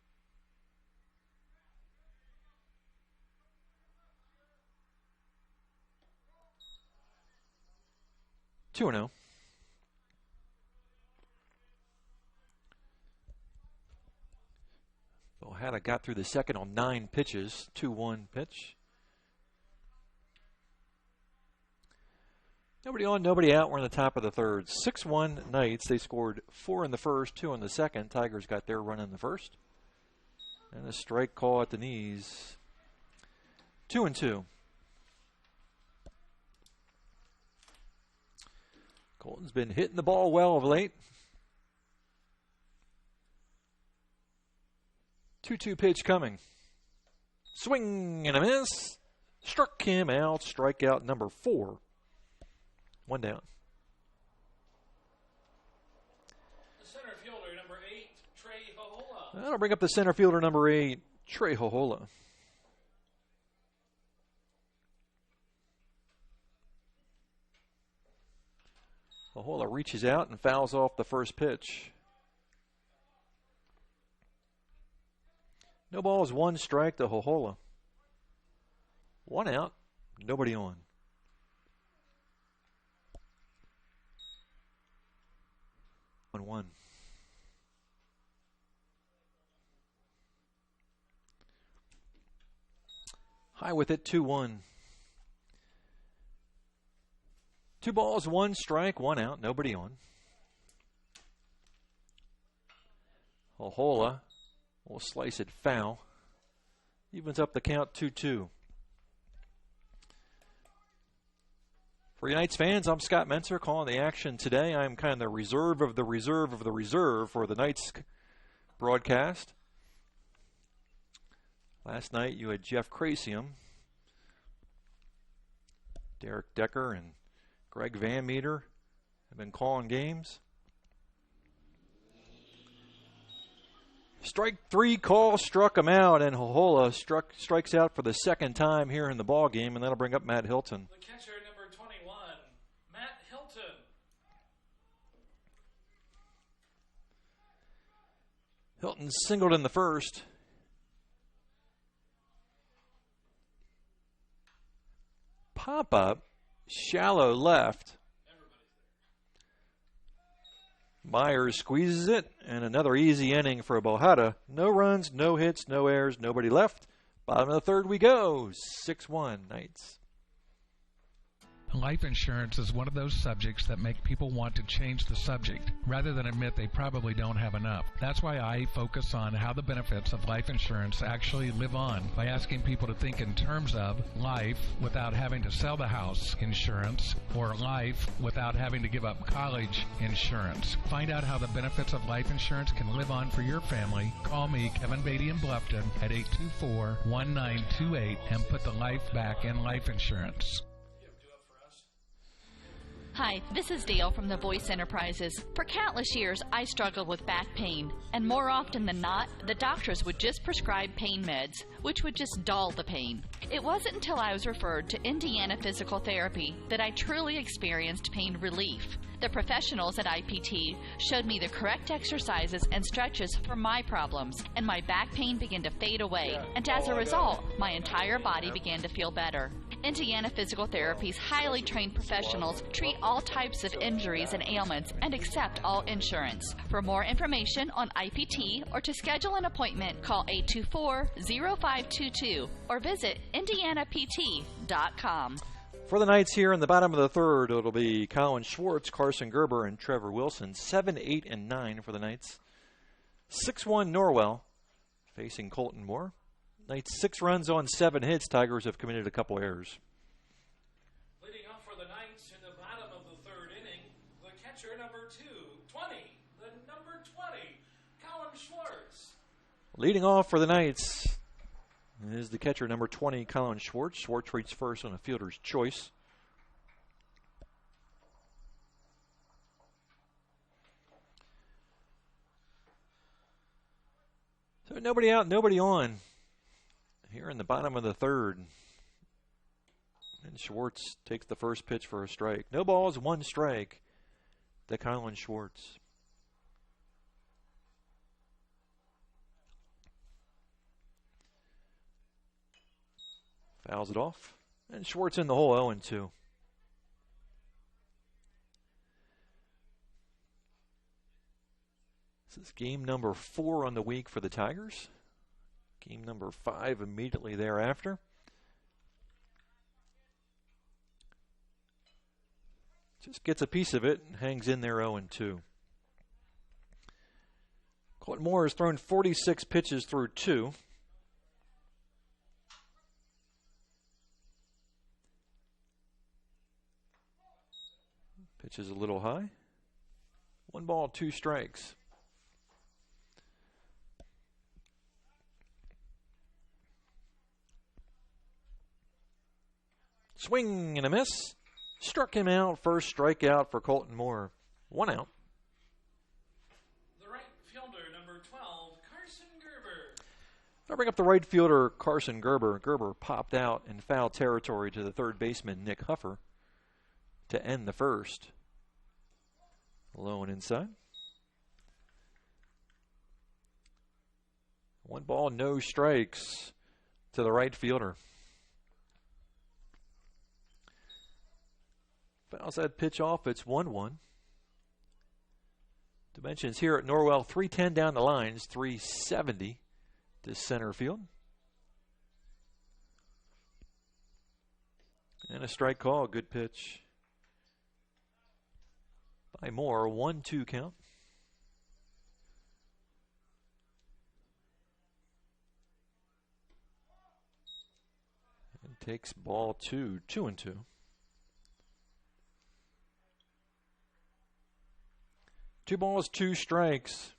Two 2-0. Bohetta got through the second on 9 pitches. 2-1 pitch. Nobody on, nobody out. We're in the top of the third. 6-1 Knights. They scored 4 in the first, 2 in the second. Tigers got their run in the first. And a strike call at the knees. 2-2. Colton's been hitting the ball well of late. 2-2 pitch coming. Swing and a miss. Struck him out. Strikeout number 4. 1 down. The center fielder, number 8, Trey Hohola. That'll bring up the center fielder, number 8, Trey Hohola. Hohola reaches out and fouls off the first pitch. No balls, 1 strike to Hohola. 1 out, nobody on. 1-1. High with it, 2-1. 2 balls, 1 strike, 1 out, nobody on. Hohola will slice it foul. Evens up the count, 2-2. For Unites fans, I'm Scott Menser calling the action today. I'm kind of the reserve of the reserve of the reserve for the Knights broadcast. Last night you had Jeff Crasium, Derek Decker, and Greg Van Meter have been calling games. Strike 3 call struck him out, and Hohola strikes out for the second time here in the ball game, and that'll bring up Matt Hilton. The catcher, number 21, Matt Hilton. Hilton singled in the first. Pop up, shallow left. Myers squeezes it, and another easy inning for Bohetta. No runs, no hits, no errors, nobody left. Bottom of the third we go. 6-1 Knights. Life insurance is one of those subjects that make people want to change the subject rather than admit they probably don't have enough. That's why I focus on how the benefits of life insurance actually live on by asking people to think in terms of life without having to sell the house insurance or life without having to give up college insurance. Find out how the benefits of life insurance can live on for your family. Call me, Kevin Beatty in Bluffton, at 824-1928 and put the life back in life insurance. Hi, this is Dale from the Voice Enterprises. For countless years, I struggled with back pain, and more often than not, the doctors would just prescribe pain meds, which would just dull the pain. It wasn't until I was referred to Indiana Physical Therapy that I truly experienced pain relief. The professionals at IPT showed me the correct exercises and stretches for my problems, and my back pain began to fade away. And as a result, my entire body began to feel better. Indiana Physical Therapy's highly trained professionals treat all types of injuries and ailments and accept all insurance. For more information on IPT or to schedule an appointment, call 824-0522 or visit indianapt.com. For the Knights here in the bottom of the third, it'll be Colin Schwartz, Carson Gerber, and Trevor Wilson. 7, 8, and 9 for the Knights. 6-1 Norwell facing Colton Moore. Knights 6 runs on 7 hits. Tigers have committed a couple errors. Leading off for the Knights in the bottom of the third inning, the catcher number 20, the number 20, Colin Schwartz. Leading off for the Knights is the catcher number 20, Colin Schwartz. Schwartz reads first on a fielder's choice. So nobody out, nobody on here in the bottom of the third. And Schwartz takes the first pitch for a strike. No balls, 1 strike to Colin Schwartz. Fouls it off. And Schwartz in the hole, 0-2. This is game number 4 on the week for the Tigers. Game number 5 immediately thereafter. Just gets a piece of it and hangs in there 0-2. Colton Moore has thrown 46 pitches through 2. Pitch is a little high. 1 ball, 2 strikes. Swing and a miss. Struck him out. First strikeout for Colton Moore. 1 out. The right fielder, number 12, Carson Gerber. I'll bring up the right fielder, Carson Gerber. Gerber popped out in foul territory to the third baseman, Nick Huffer, to end the first. Low and inside. 1 ball, no strikes to the right fielder. Fouls that pitch off. It's 1-1. Dimensions here at Norwell, 310 down the lines, 370 to center field. And a strike call. Good pitch by Moore. 1-2 count. And takes ball 2, 2-2. 2 balls, 2 strikes.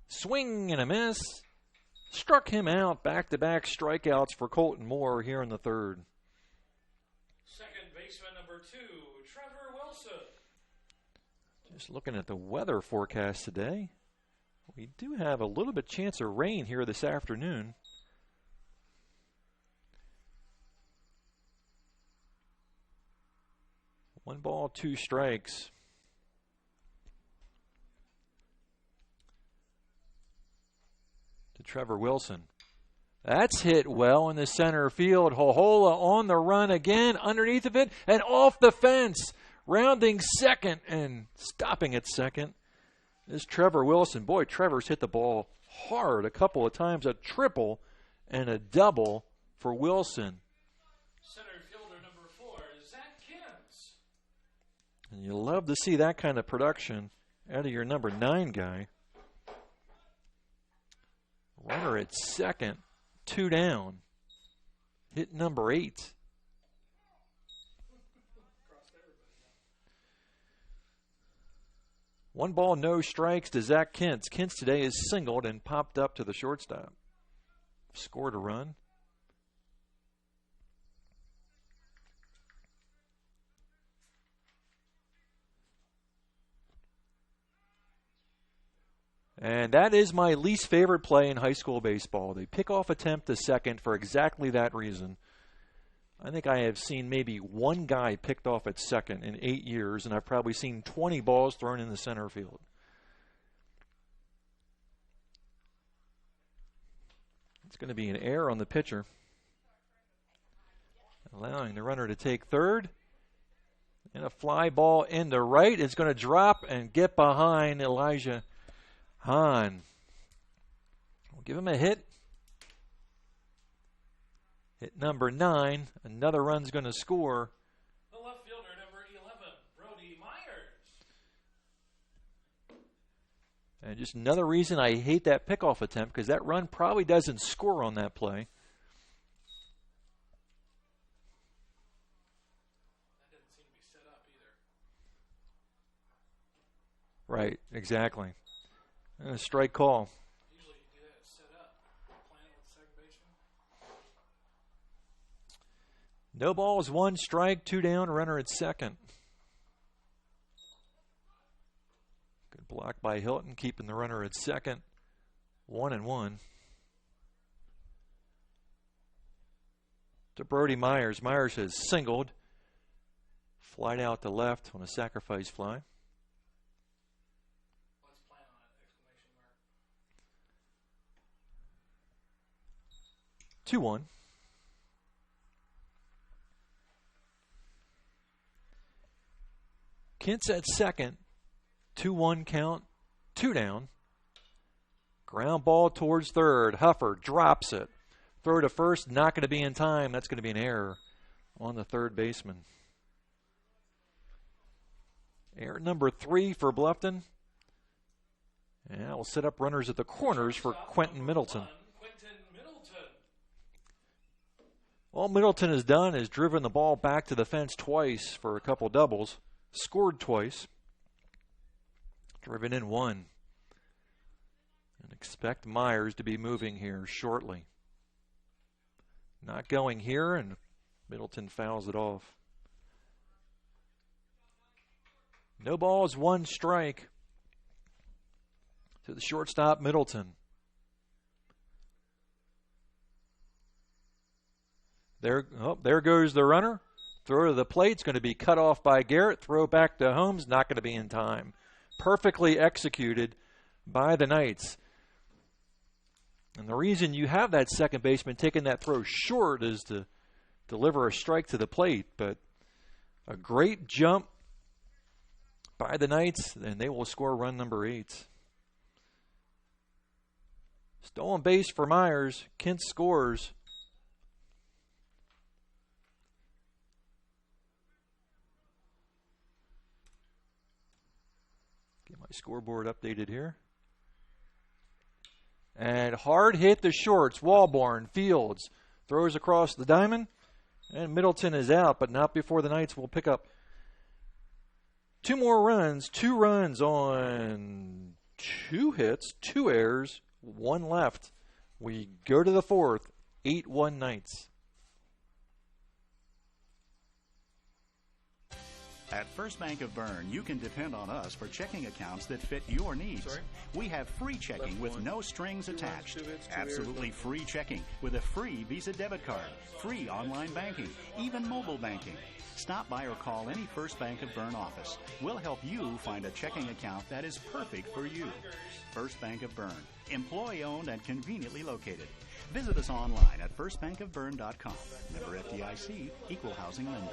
Swing and a miss. Struck him out. Back-to-back strikeouts for Colton Moore here in the third. Second baseman number 2, Trevor Wilson. Just looking at the weather forecast today, we do have a little bit chance of rain here this afternoon. One ball, 2 strikes. To Trevor Wilson. That's hit well in the center field. Hohola on the run again, underneath of it, and off the fence. Rounding second and stopping at second is Trevor Wilson. Boy, Trevor's hit the ball hard a couple of times. A triple and a double for Wilson. Center fielder number 4, Zach Kins. And you love to see that kind of production out of your number 9 guy. Runner at second, 2 down. Hit number 8. One ball, no strikes to Zach Kintz. Kintz today is singled and popped up to the shortstop. Scored a run. And that is my least favorite play in high school baseball. The pickoff attempt to second for exactly that reason. I think I have seen maybe one guy picked off at second in 8 years, and I've probably seen 20 balls thrown in the center field. It's going to be an error on the pitcher, allowing the runner to take third. And a fly ball into right is going to drop and get behind Elijah Hahn. We'll give him a hit. Hit number 9. Another run's going to score. The left fielder, number 11, Brody Myers. And just another reason I hate that pickoff attempt, because that run probably doesn't score on that play. That didn't seem to be set up either. Right, exactly. And a strike call. Usually you do that set up. Plan it with the second baseman. No balls, 1 strike, 2 down, runner at second. Good block by Hilton, keeping the runner at second. 1-1. To Brody Myers. Myers has singled. Flied out to left on a sacrifice fly. Let's plan on it! Exclamation mark. 2-1. Kent's at second. 2-1 count. 2 down. Ground ball towards third. Huffer drops it. Throw to first. Not going to be in time. That's going to be an error on the third baseman. Error number 3 for Bluffton. And we'll set up runners at the corners for Quentin Middleton. All Middleton has done is driven the ball back to the fence twice for a couple doubles. Scored twice. Driven in 1. And expect Myers to be moving here shortly. Not going here, and Middleton fouls it off. No balls, 1 strike to the shortstop, Middleton. There goes the runner. Throw to the plate. It's going to be cut off by Garrett. Throw back to Holmes. Not going to be in time. Perfectly executed by the Knights. And the reason you have that second baseman taking that throw short is to deliver a strike to the plate. But a great jump by the Knights, and they will score run number 8. Stolen base for Myers. Kent scores. Get my scoreboard updated here. And hard hit the shorts. Walborn, Fields throws across the diamond. And Middleton is out, but not before the Knights will pick up 2 more runs. 2 runs on 2 hits, 2 errors, 1 left. We go to the 4th, 8-1 Knights. At First Bank of Bern, you can depend on us for checking accounts that fit your needs. We have free checking with no strings attached. Absolutely free checking with a free Visa debit card, free online banking, even mobile banking. Stop by or call any First Bank of Bern office. We'll help you find a checking account that is perfect for you. First Bank of Bern, employee-owned and conveniently located. Visit us online at firstbankofbern.com. Member FDIC, equal housing lender.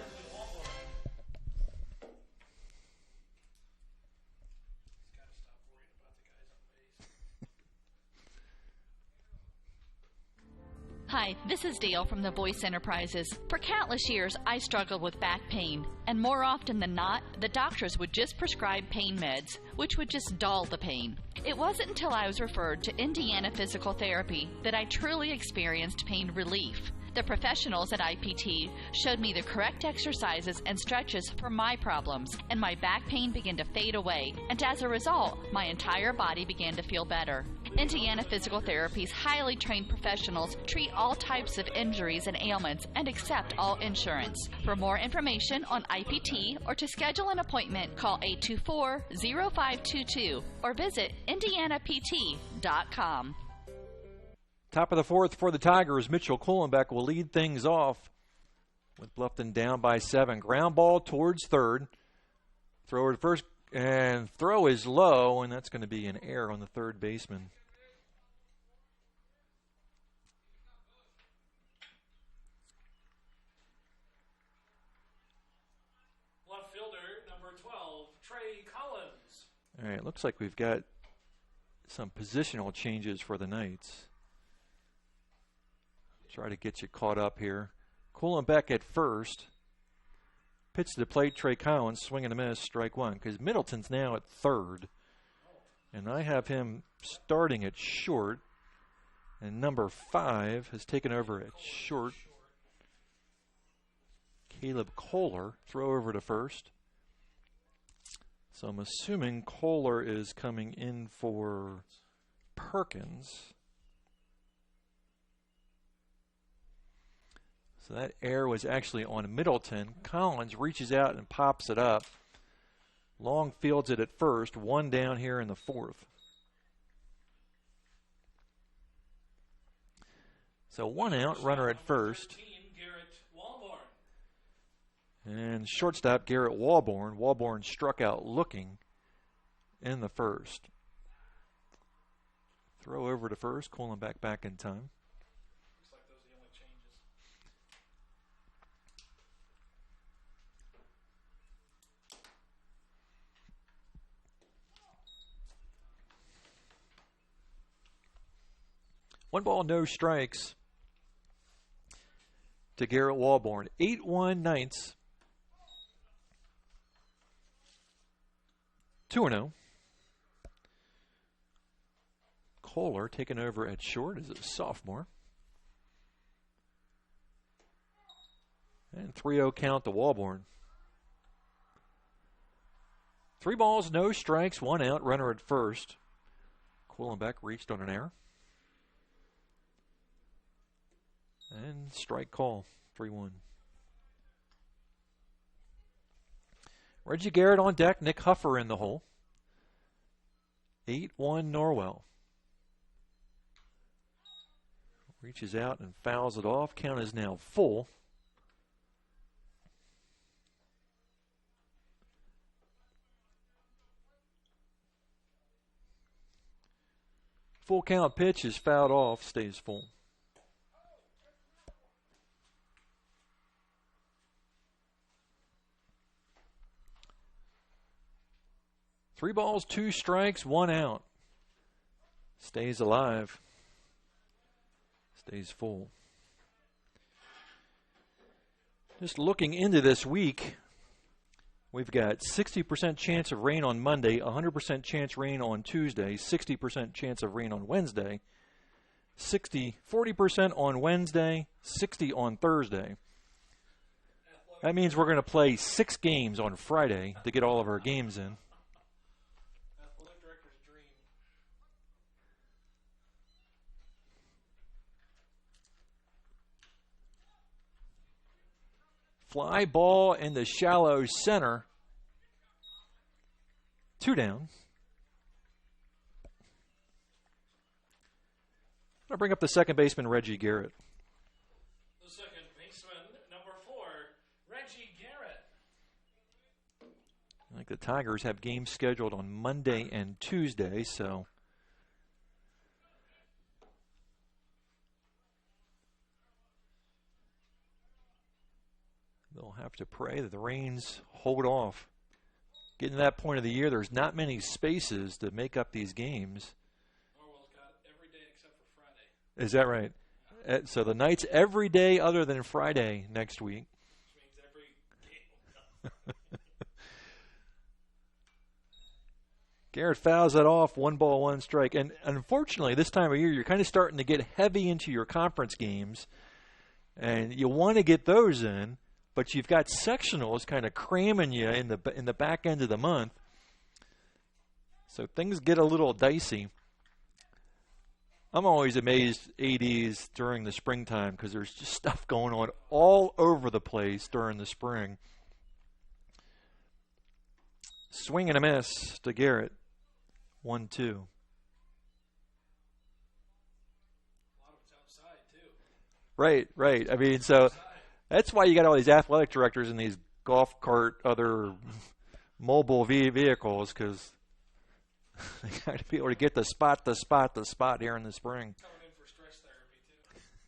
Hi, this is Dale from the Voice Enterprises. For countless years, I struggled with back pain, and more often than not, the doctors would just prescribe pain meds, which would just dull the pain. It wasn't until I was referred to Indiana Physical Therapy that I truly experienced pain relief. The professionals at IPT showed me the correct exercises and stretches for my problems, and my back pain began to fade away, and as a result, my entire body began to feel better. Indiana Physical Therapy's highly trained professionals treat all types of injuries and ailments and accept all insurance. For more information on IPT or to schedule an appointment, call 824-0522 or visit indianapt.com. Top of the fourth for the Tigers. Mitchell Kohlenbeck will lead things off with Bluffton down by 7. Ground ball towards third. Thrower to first, and throw is low, and that's going to be an error on the third baseman. Left fielder, number 12, Trey Collins. All right, looks like we've got some positional changes for the Knights. Try to get you caught up here. Kohlenbeck at first. Pitch to the plate, Trey Collins, swing and a miss, strike one, because Middleton's now at third. And I have him starting at short. And number 5 has taken over at short. Caleb Kohler, throw over to first. So I'm assuming Kohler is coming in for Perkins. So that error was actually on Middleton. Collins reaches out and pops it up. Long fields it at first. One down here in the fourth. So one out, runner at first. And shortstop Garrett Walborn. Walborn struck out looking in the first. Throw over to first. Kohlenbeck back in time. One ball, no strikes to Garrett Walborn. 8-1 Knights. 2-0. Kohler taking over at short as a sophomore. And 3-0 count to Walborn. 3 balls, no strikes, 1 out, runner at first. Kohlenbeck reached on an error. And strike call, 3-1. Reggie Garrett on deck, Nick Huffer in the hole. 8-1 Norwell. Reaches out and fouls it off. Count is now full. Full count pitch is fouled off, stays full. Three balls, 2 strikes, 1 out. Stays alive. Stays full. Just looking into this week, we've got 60% chance of rain on Monday, 100% chance rain on Tuesday, 60% chance of rain on Wednesday, 40% on Wednesday, 60 on Thursday. That means we're going to play 6 games on Friday to get all of our games in. Fly ball in the shallow center. 2 down. I'll bring up the second baseman, Reggie Garrett. The second baseman, number 4, Reggie Garrett. I think the Tigers have games scheduled on Monday and Tuesday, so they'll have to pray that the rains hold off. Getting to that point of the year, there's not many spaces to make up these games. Norwell's got every day except for Friday. Is that right? Yeah. So the Knights every day other than Friday next week. Which means every game. Garrett fouls that off, 1 ball, 1 strike. And unfortunately, this time of year, you're kind of starting to get heavy into your conference games. And you want to get those in. But you've got sectionals kind of cramming you in the back end of the month. So things get a little dicey. I'm always amazed ADs during the springtime because there's just stuff going on all over the place during the spring. Swing and a miss to Garrett. 1-2. Right. I mean, so that's why you got all these athletic directors in these golf cart, other mobile vehicles, because they got to be able to get the spot here in the spring. Coming in for stress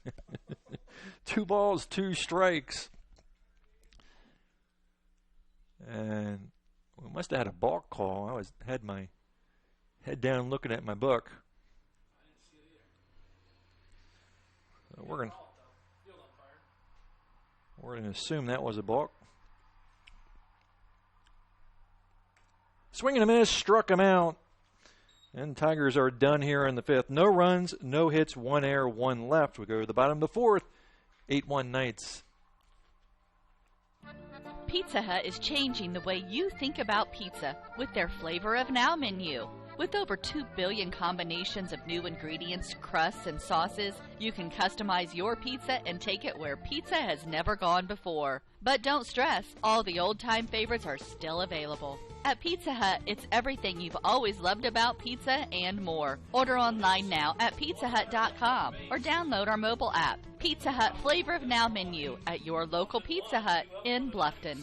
therapy, too. 2 balls, 2 strikes. And we must have had a balk call. I had my head down looking at my book. So we're going to assume that was a balk. Swing and a miss, struck him out. And Tigers are done here in the 5th. No runs, no hits, 1 error, 1 left. We go to the bottom of the 4th. 8-1 Knights. Pizza Hut is changing the way you think about pizza with their Flavor of Now menu. With over 2 billion combinations of new ingredients, crusts, and sauces, you can customize your pizza and take it where pizza has never gone before. But don't stress, all the old-time favorites are still available. At Pizza Hut, it's everything you've always loved about pizza and more. Order online now at pizzahut.com or download our mobile app. Pizza Hut Flavor of Now menu at your local Pizza Hut in Bluffton.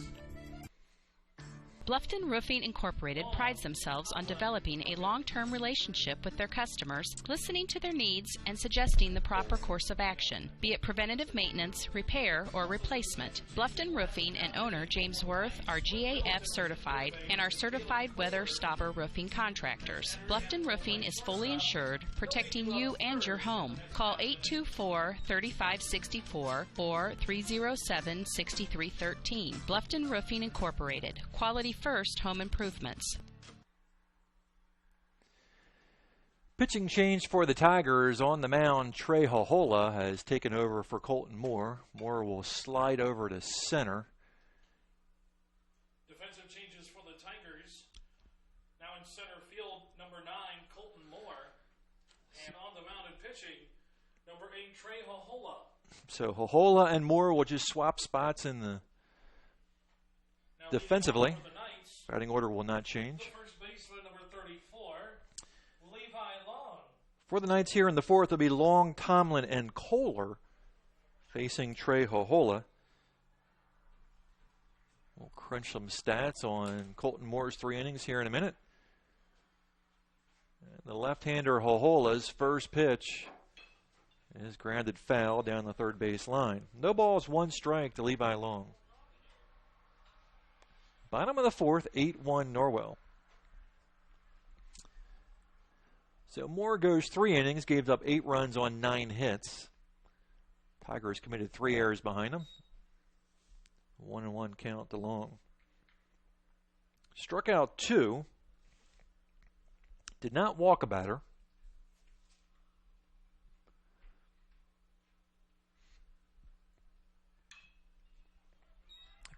Bluffton Roofing Incorporated prides themselves on developing a long-term relationship with their customers, listening to their needs and suggesting the proper course of action, be it preventative maintenance, repair, or replacement. Bluffton Roofing and owner James Worth are GAF certified and are certified weather stopper roofing contractors. Bluffton Roofing is fully insured, protecting you and your home. Call 824-3564 or 307-6313. Bluffton Roofing Incorporated. Quality first home improvements. Pitching change for the Tigers. On the mound, Trey Hohola has taken over for Colton Moore. Moore will slide over to center. Defensive changes for the Tigers. Now in center field, number 9, Colton Moore. And on the mound and pitching, number 8, Trey Hohola. So Hohola and Moore will just swap spots in the defensively. Batting order will not change. The first baseman, number 34, Levi Long. For the Knights here in the 4th, it'll be Long, Tomlin, and Kohler facing Trey Hohola. We'll crunch some stats on Colton Moore's 3 innings here in a minute. And the left-hander Hohola's first pitch is grounded foul down the third base line. No balls, 1 strike to Levi Long. Bottom of the 4th, 8-1 Norwell. So Moore goes 3 innings, gave up 8 runs on 9 hits. Tigers committed 3 errors behind him. 1-1 count to Long. Struck out 2. Did not walk a batter.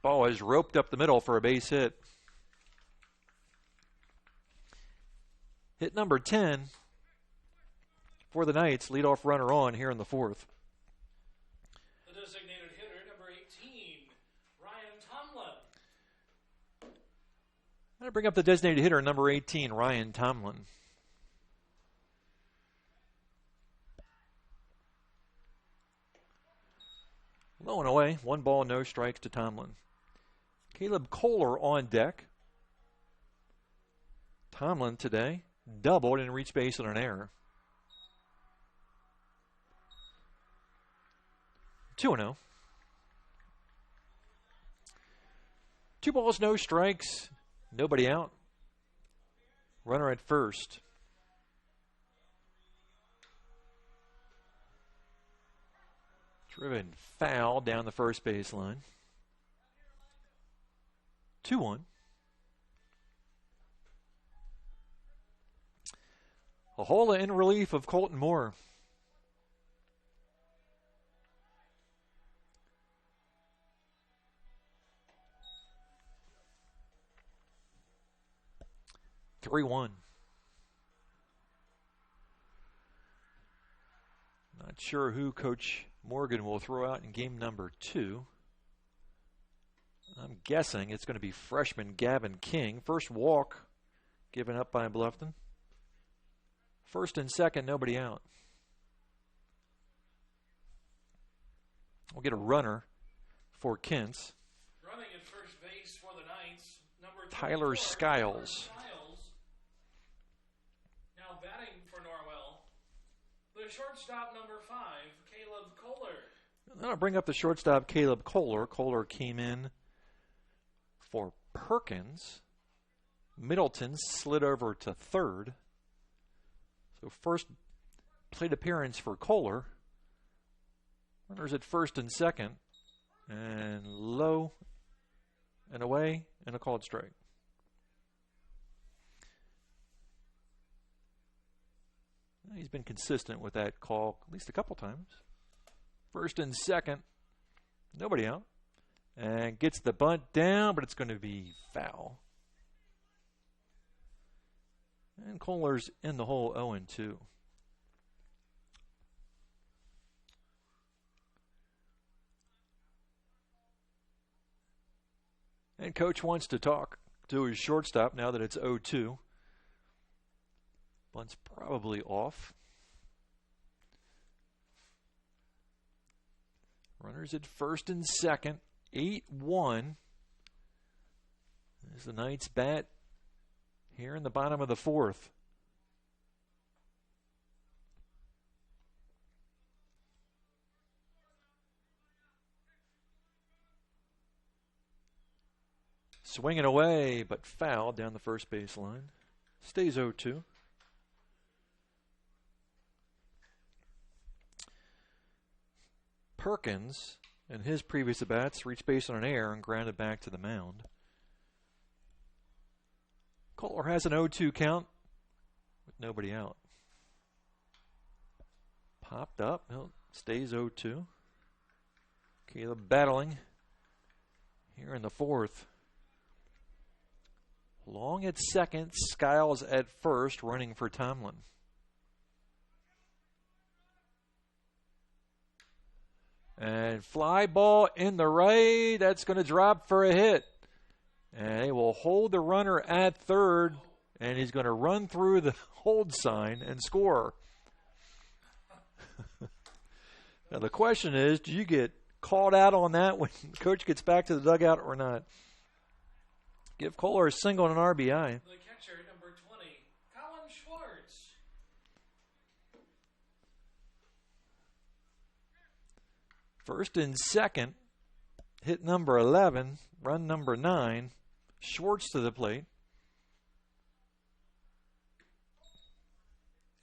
Ball is roped up the middle for a base hit. Hit number 10 for the Knights. Leadoff runner on here in the 4th. The designated hitter, number 18, Ryan Tomlin. I'm going to bring up the designated hitter, number 18, Ryan Tomlin. Low and away. 1 ball, no strikes to Tomlin. Caleb Kohler on deck. Tomlin today doubled and reached base on an error. 2-0. 2 balls, no strikes. Nobody out. Runner at first. Driven foul down the first baseline. 2-1. Hohola in relief of Colton Moore. Not sure who Coach Morgan will throw out in game number 2. I'm guessing it's going to be freshman Gavin King. First walk given up by Bluffton. First and second, nobody out. We'll get a runner for Kent's. Running at first base for the Knights, number Tyler Skiles. Now batting for Norwell, the shortstop number 5, Caleb Kohler. I'll bring up the shortstop, Caleb Kohler. Kohler came in for Perkins. Middleton slid over to third. So first plate appearance for Kohler. Runners at first and second. And low and away and a called strike. He's been consistent with that call at least a couple times. First and second, nobody out. And gets the bunt down, but it's going to be foul. And Kohler's in the hole 0-2. And coach wants to talk to his shortstop now that it's 0-2. Bunt's probably off. Runners at first and second. 8-1. There's the Knights bat here in the bottom of the 4th. Swinging away, but fouled down the first baseline. Stays 0-2. Perkins, in his previous at-bats, reached base on an error and grounded back to the mound. Kohler has an 0-2 count with nobody out. Popped up. No, stays 0-2. Caleb battling here in the 4th. Long at second, Skiles at first, running for Tomlin. And fly ball in the right. That's going to drop for a hit. And they will hold the runner at third. And he's going to run through the hold sign and score. Now the question is, do you get called out on that when coach gets back to the dugout or not? Give Kohler a single and an RBI. The catcher, number 20, Colin Schwartz. First and second, hit number 11, run number 9. Schwartz to the plate.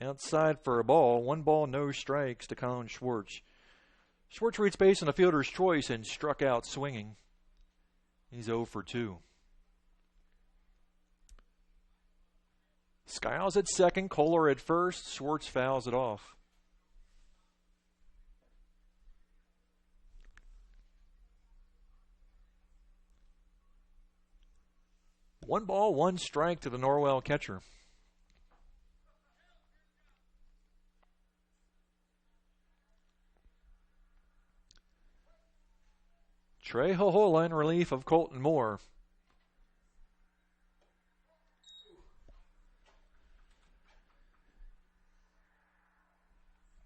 Outside for a ball. 1 ball, no strikes to Colin Schwartz. Schwartz reached base on a fielder's choice and struck out swinging. He's 0 for 2. Skiles at second, Kohler at first. Schwartz fouls it off. One ball, 1 strike to the Norwell catcher. Trey Hohola in relief of Colton Moore.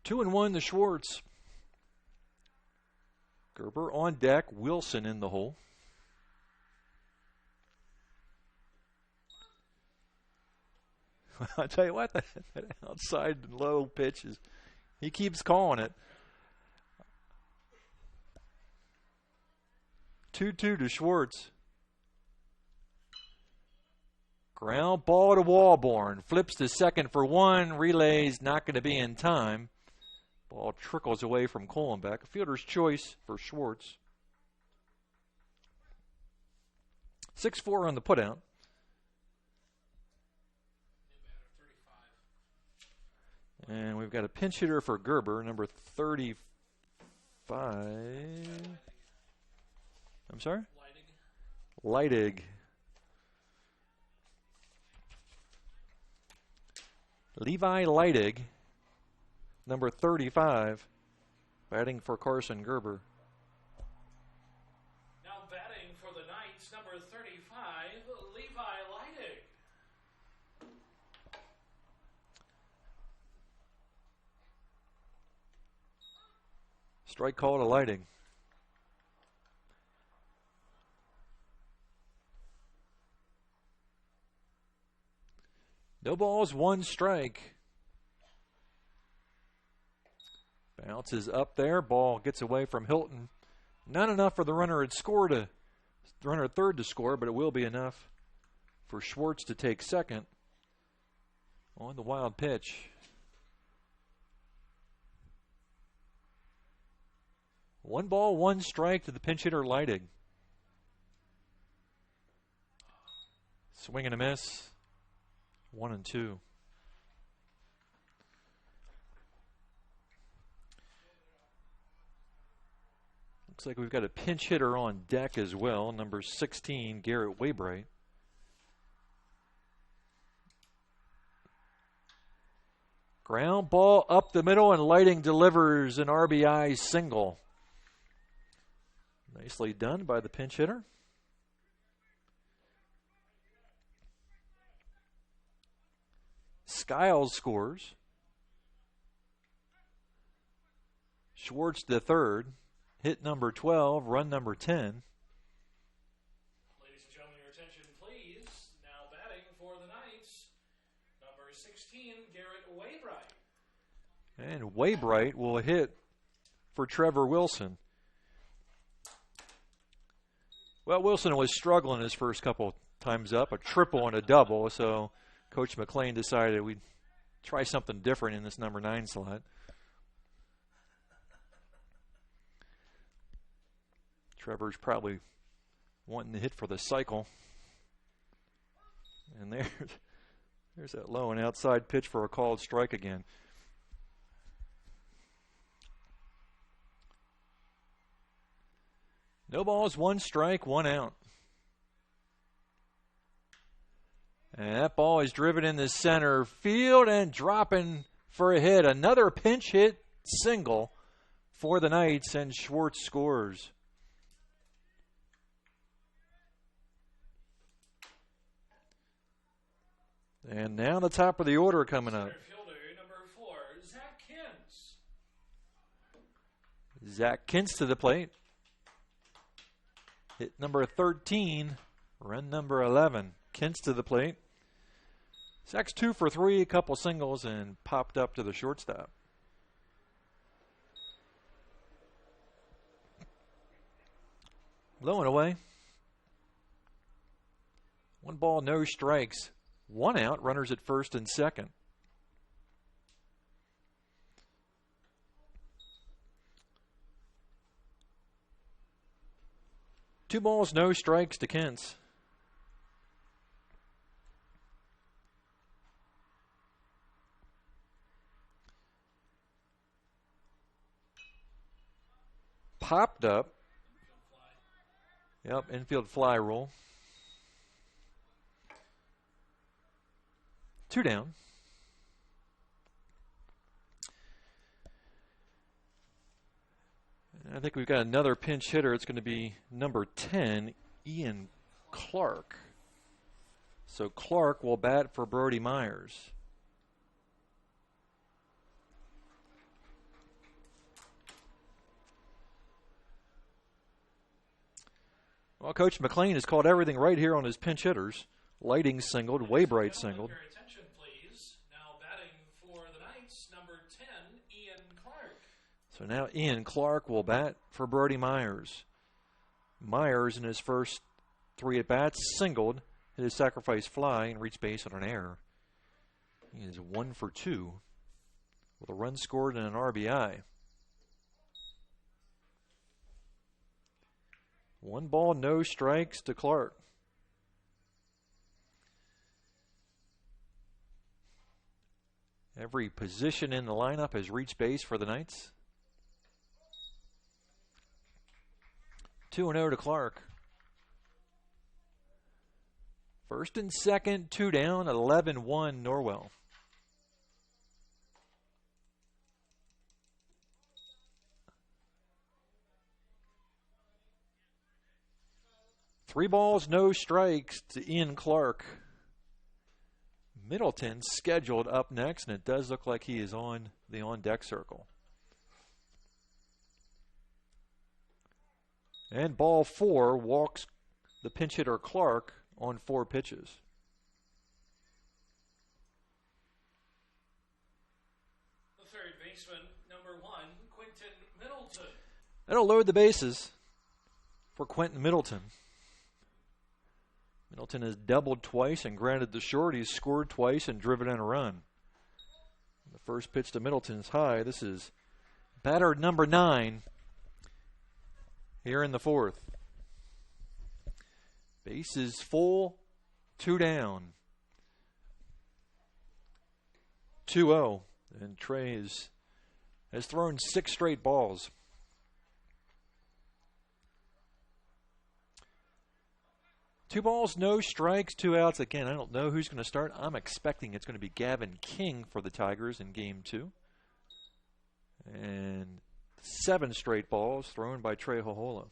Two and 1 to Schwartz. Gerber on deck. Wilson in the hole. I'll tell you what, that outside low pitch is, he keeps calling it. 2-2 to Schwartz. Ground ball to Walborn. Flips to second for 1. Relays not going to be in time. Ball trickles away from Kohlenbeck. A fielder's choice for Schwartz. 6-4 on the putout. And we've got a pinch hitter for Gerber, number 35. I'm sorry? Leidig. Levi Leidig number 35, batting for Carson Gerber. Now batting for the Knights, number 35, Levi Leidig. Strike call to Leidig. No balls, one strike. Bounces up there. Ball gets away from Hilton. Not enough for the runner at third to score, but it will be enough for Schwartz to take second on the wild pitch. One ball, one strike to the pinch hitter Leidig. Swing and a miss. 1-2. Looks like we've got a pinch hitter on deck as well, number 16, Garrett Waybright. Ground ball up the middle, and Leidig delivers an RBI single. Nicely done by the pinch hitter. Skiles scores. Schwartz the third. Hit number 12, run number 10. Ladies and gentlemen, your attention please. Now batting for the Knights, number 16, Garrett Waybright. And Waybright will hit for Trevor Wilson. Well, Wilson was struggling his first couple times up, a triple and a double, so Coach McLean decided we'd try something different in this number 9 slot. Trevor's probably wanting to hit for the cycle. And there's that low and outside pitch for a called strike again. No balls, one strike, one out. And that ball is driven in the center field and dropping for a hit. Another pinch hit single for the Knights, and Schwartz scores. And now the top of the order coming up. Fielder, number 4, Zach Kintz. Zach Kintz to the plate. Hit number 13, run number 11. Kintz to the plate. Zach's 2 for 3, a couple singles, and popped up to the shortstop. Low and away. One ball, no strikes. One out, runners at first and second. Two balls, no strikes to Kintz. Popped up. Yep, infield fly rule. 2 down. And I think we've got another pinch hitter. It's going to be number 10, Ian Clark. So Clark will bat for Brody Myers. Well, Coach McLean has called everything right here on his pinch hitters. Leidig singled, Waybright singled. Your attention, please. Now batting for the Knights, number 10, Ian Clark. So now Ian Clark will bat for Brody Myers. Myers, in his first 3 at-bats, singled, hit his sacrifice fly, and reached base on an error. He is 1 for 2 with a run scored and an RBI. 1 ball, no strikes to Clark. Every position in the lineup has reached base for the Knights. 2-0 to Clark. First and second, 2 down, 11-1 Norwell. 3 balls, no strikes to Ian Clark. Middleton scheduled up next, and it does look like he is on the on-deck circle. And ball 4 walks the pinch hitter Clark on 4 pitches. The third baseman, number 1, Quentin Middleton. That'll load the bases for Quentin Middleton. Middleton has doubled twice and granted the short. He's scored twice and driven in a run. The first pitch to Middleton is high. This is batter number 9 here in the 4th. Bases full, 2 down. 2-0. And Trey has thrown 6 straight balls. Two balls, no strikes, 2 outs. Again, I don't know who's going to start. I'm expecting it's going to be Gavin King for the Tigers in Game 2. And 7 straight balls thrown by Trey Hohola.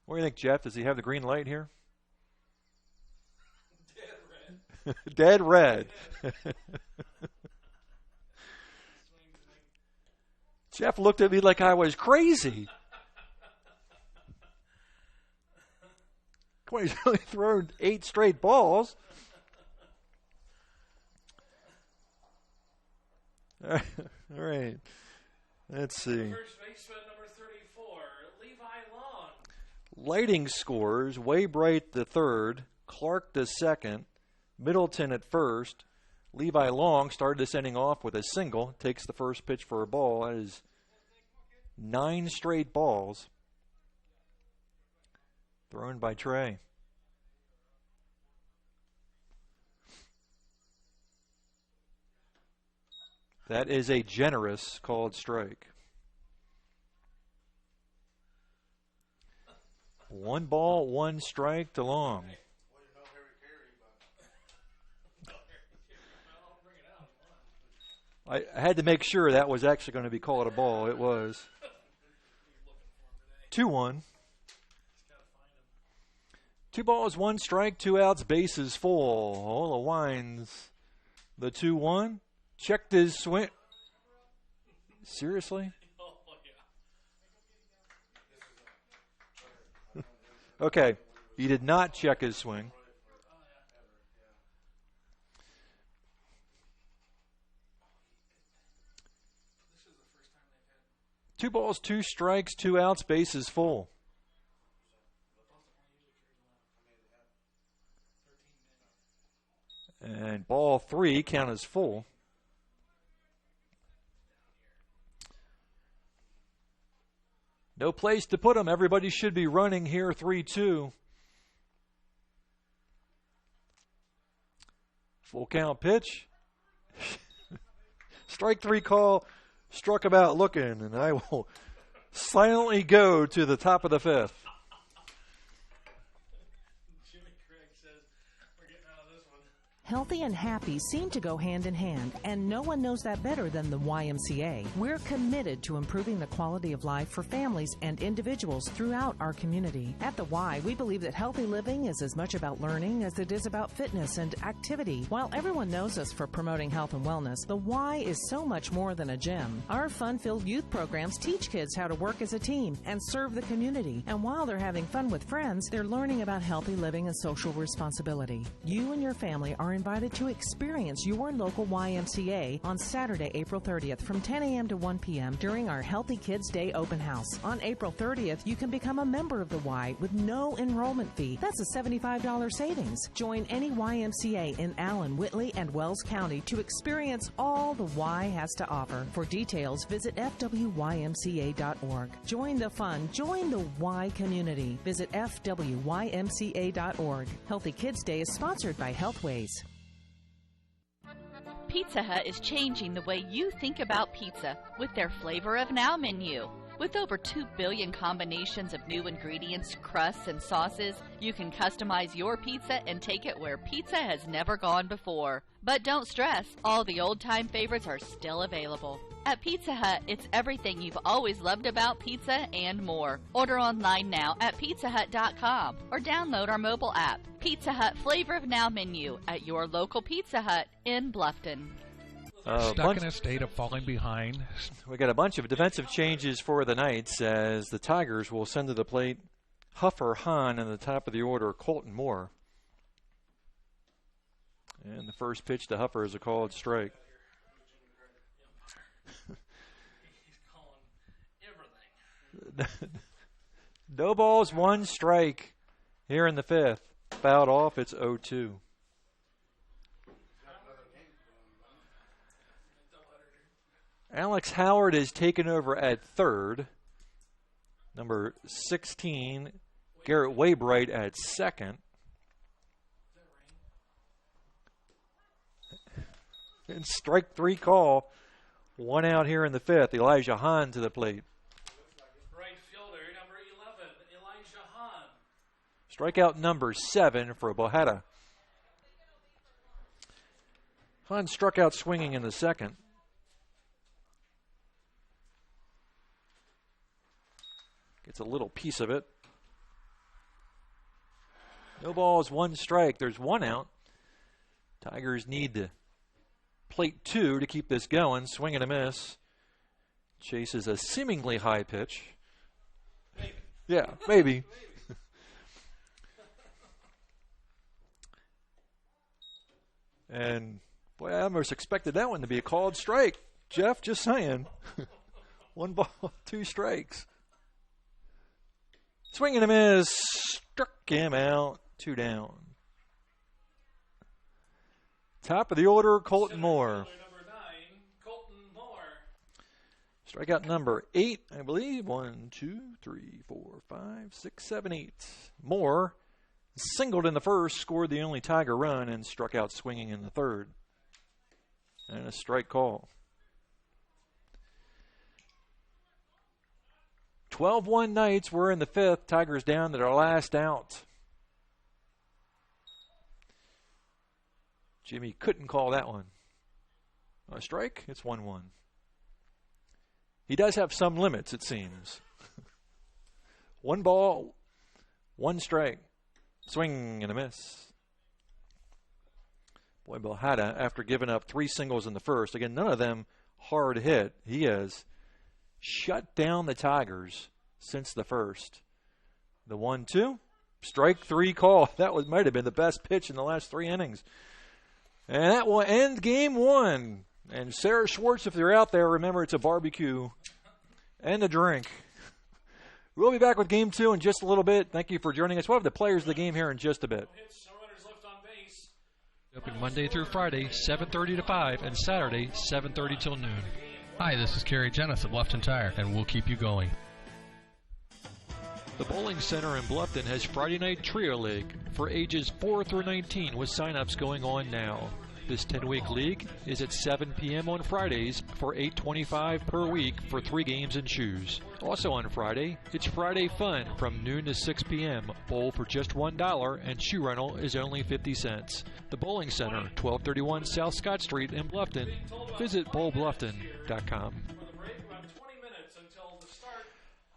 What do you think, Jeff? Does he have the green light here? Dead red. Dead red. Jeff looked at me like I was crazy. Come on, he's only thrown 8 straight balls. All right. Let's see. First baseman, number 34, Levi Long. Lighting scores. Waybright the 3rd, Clark the 2nd, Middleton at 1st. Levi Long started this inning off with a single. Takes the first pitch for a ball. That is 9 straight balls thrown by Trey. That is a generous called strike. 1 ball, 1 strike to Long. I had to make sure that was actually going to be called a ball. It was. 2-1. 2 balls, 1 strike, 2 outs, bases full. Hola winds the 2-1. Checked his swing. Seriously? Okay. He did not check his swing. Two balls, 2 strikes, 2 outs, bases full. And ball 3, count as full. No place to put him. Everybody should be running here, 3-2. Full count pitch. Strike 3 call. Struck him out looking, and I will silently go to the top of the 5th. Healthy and happy seem to go hand in hand, and no one knows that better than the YMCA. We're committed to improving the quality of life for families and individuals throughout our community. At the Y, we believe that healthy living is as much about learning as it is about fitness and activity. While everyone knows us for promoting health and wellness, the Y is so much more than a gym. Our fun-filled youth programs teach kids how to work as a team and serve the community. And while they're having fun with friends, they're learning about healthy living and social responsibility. You and your family are invited to experience your local YMCA on Saturday, April 30th from 10 a.m. to 1 p.m. during our Healthy Kids Day open house. On April 30th, you can become a member of the Y with no enrollment fee. That's a $75 savings. Join any YMCA in Allen, Whitley, and Wells County to experience all the Y has to offer. For details, visit fwymca.org. Join the fun. Join the Y community. Visit fwymca.org. Healthy Kids Day is sponsored by Healthways. Pizza Hut is changing the way you think about pizza with their Flavor of Now menu. With over 2 billion combinations of new ingredients, crusts, and sauces, you can customize your pizza and take it where pizza has never gone before. But don't stress, all the old-time favorites are still available. At Pizza Hut, it's everything you've always loved about pizza and more. Order online now at pizzahut.com or download our mobile app. Pizza Hut Flavor of Now menu at your local Pizza Hut in Bluffton. Stuck in a state of falling behind. We got a bunch of defensive changes for the Knights as the Tigers will send to the plate Huffer Hahn in the top of the order, Colton Moore. And the first pitch to Huffer is a called strike. No balls, one strike here in the fifth. Fouled off, it's 0-2. Alex Howard is taken over at third. Number 16, Garrett Waybright at second. And strike three call. One out here in the fifth. Elijah Hahn to the plate. Right fielder, number 11, Elijah Hahn. Strikeout number 7 for Bojada. Hahn struck out swinging in the second. Gets a little piece of it. No balls, one strike. There's one out. Tigers need to plate 2 to keep this going. Swing and a miss. Chases a seemingly high pitch. Maybe. Yeah, maybe. And, boy, I almost expected that one to be a called strike. Jeff, just saying. 1 ball, 2 strikes. Swing and a miss. Struck him out. 2 down. Top of the order, Colton Moore. Number 9, Colton Moore. Strikeout number 8, I believe. 1, 2, 3, 4, 5, 6, 7, 8. Moore singled in the first, scored the only Tiger run, and struck out swinging in the third. And a strike call. 12-1 Knights. We're in the fifth. Tigers down to their last out. Jimmy couldn't call that one. A strike? It's 1-1. He does have some limits, it seems. 1 ball, 1 strike. Swing and a miss. Boy, Bojada, after giving up 3 singles in the first, again, none of them hard hit. He has shut down the Tigers since the first. The 1-2, strike 3 call. That might have been the best pitch in the last 3 innings. And that will end game 1. And Sarah Schwartz, if you're out there, remember it's a barbecue and a drink. We'll be back with game 2 in just a little bit. Thank you for joining us. We'll have the players of the game here in just a bit. Open Monday through Friday, 7:30 to 5, and Saturday, 7:30 till noon. Hi, this is Kerry Jennis at Bluffton Tire, and we'll keep you going. The Bowling Center in Bluffton has Friday Night Trio League for ages 4 through 19 with sign-ups going on now. This 10-week league is at 7 p.m. on Fridays for $8.25 per week for 3 games and shoes. Also on Friday, it's Friday Fun from noon to 6 p.m. Bowl for just $1 and shoe rental is only 50 cents. The Bowling Center, 1231 South Scott Street in Bluffton. Visit bowlbluffton.com.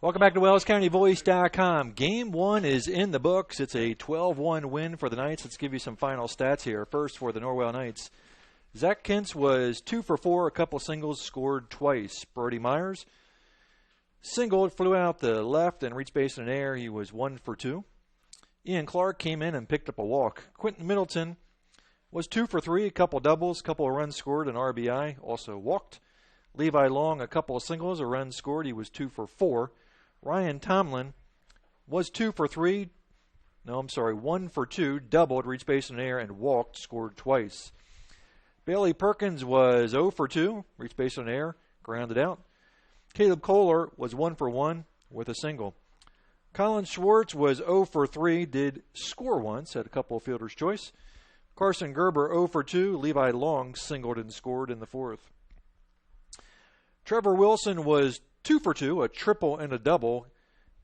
Welcome back to WellsCountyVoice.com. Game 1 is in the books. It's a 12-1 win for the Knights. Let's give you some final stats here. First for the Norwell Knights. Zach Kintz was 2 for 4, a couple singles, scored twice. Brody Myers singled, flew out the left and reached base in air. He was 1 for 2. Ian Clark came in and picked up a walk. Quentin Middleton was 2 for 3, a couple doubles, a couple of runs scored, an RBI, also walked. Levi Long, a couple of singles, a run scored. He was 2 for 4. Ryan Tomlin was 2 for 3. No, I'm sorry, 1 for 2. Doubled, reached base in air, and walked, scored twice. Bailey Perkins was 0 for 2. Reached base in air, grounded out. Caleb Kohler was 1 for 1 with a single. Colin Schwartz was 0 for 3. Did score once, had a couple of fielder's choice. Carson Gerber 0 for 2. Levi Long singled and scored in the fourth. Trevor Wilson was 2 for 2, a triple and a double.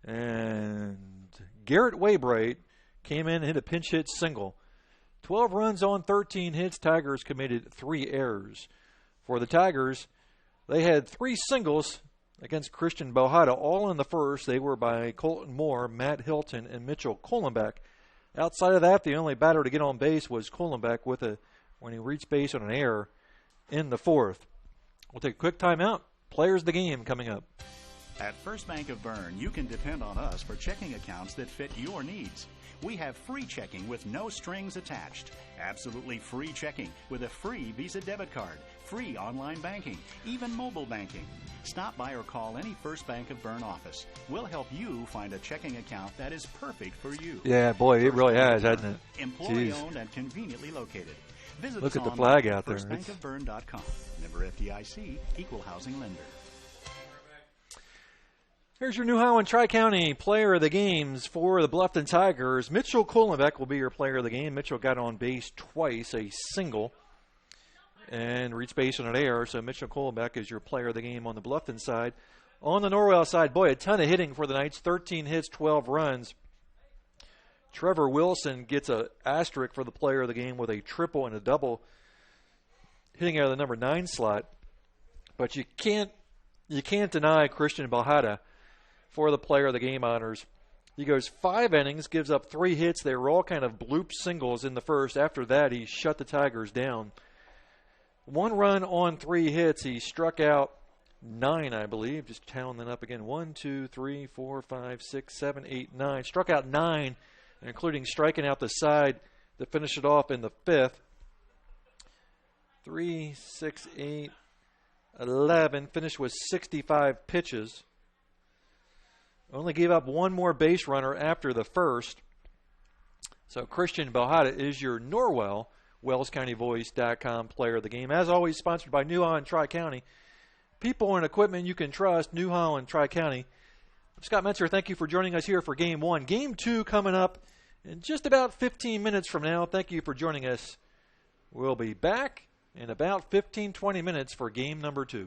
And Garrett Waybright came in and hit a pinch hit single. 12 runs on 13 hits. Tigers committed 3 errors. For the Tigers, They had 3 singles against Christian Bojada, all in the first. They were by Colton Moore, Matt Hilton, and Mitchell Kohlenbeck. Outside of that, the only batter to get on base was Kohlenbeck when he reached base on an error in the 4th. We'll take a quick timeout. Players of the game coming up. At First Bank of Bern, you can depend on us for checking accounts that fit your needs. We have free checking with no strings attached. Absolutely free checking with a free Visa debit card, free online banking, even mobile banking. Stop by or call any First Bank of Bern office. We'll help you find a checking account that is perfect for you. Yeah, boy, it really has, hasn't it? Employee-owned and conveniently located. Visit Look us at the online flag at out there. firstbankofbern.com. Member FDIC, equal housing lender. Here's your New Holland Tri-County Player of the Games for the Bluffton Tigers. Mitchell Kohlenbeck will be your Player of the Game. Mitchell got on base twice, a single, and reached base on an error. So Mitchell Kohlenbeck is your Player of the Game on the Bluffton side. On the Norwell side, boy, a ton of hitting for the Knights. 13 hits, 12 runs. Trevor Wilson gets an asterisk for the Player of the Game with a triple and a double, hitting out of the number 9 slot. But you can't deny Christian Bojada for the Player of the Game honors. He goes 5 innings, gives up 3 hits. They were all kind of bloop singles in the first. After that, he shut the Tigers down. 1 run on 3 hits. He struck out 9, I believe. Just counting that up again. 1, 2, 3, 4, 5, 6, 7, 8, 9. Struck out 9, including striking out the side to finish it off in the 5th. 3, 6, 8, 11. Finished with 65 pitches. Only gave up 1 more base runner after the first. So Christian Bojada is your Norwell, WellsCountyVoice.com Player of the Game. As always, sponsored by New Holland Tri-County. People and equipment you can trust, New Holland Tri-County. I'm Scott Metzer. Thank you for joining us here for Game 1. Game 2 coming up in just about 15 minutes from now. Thank you for joining us. We'll be back in about 15-20 minutes for Game number 2.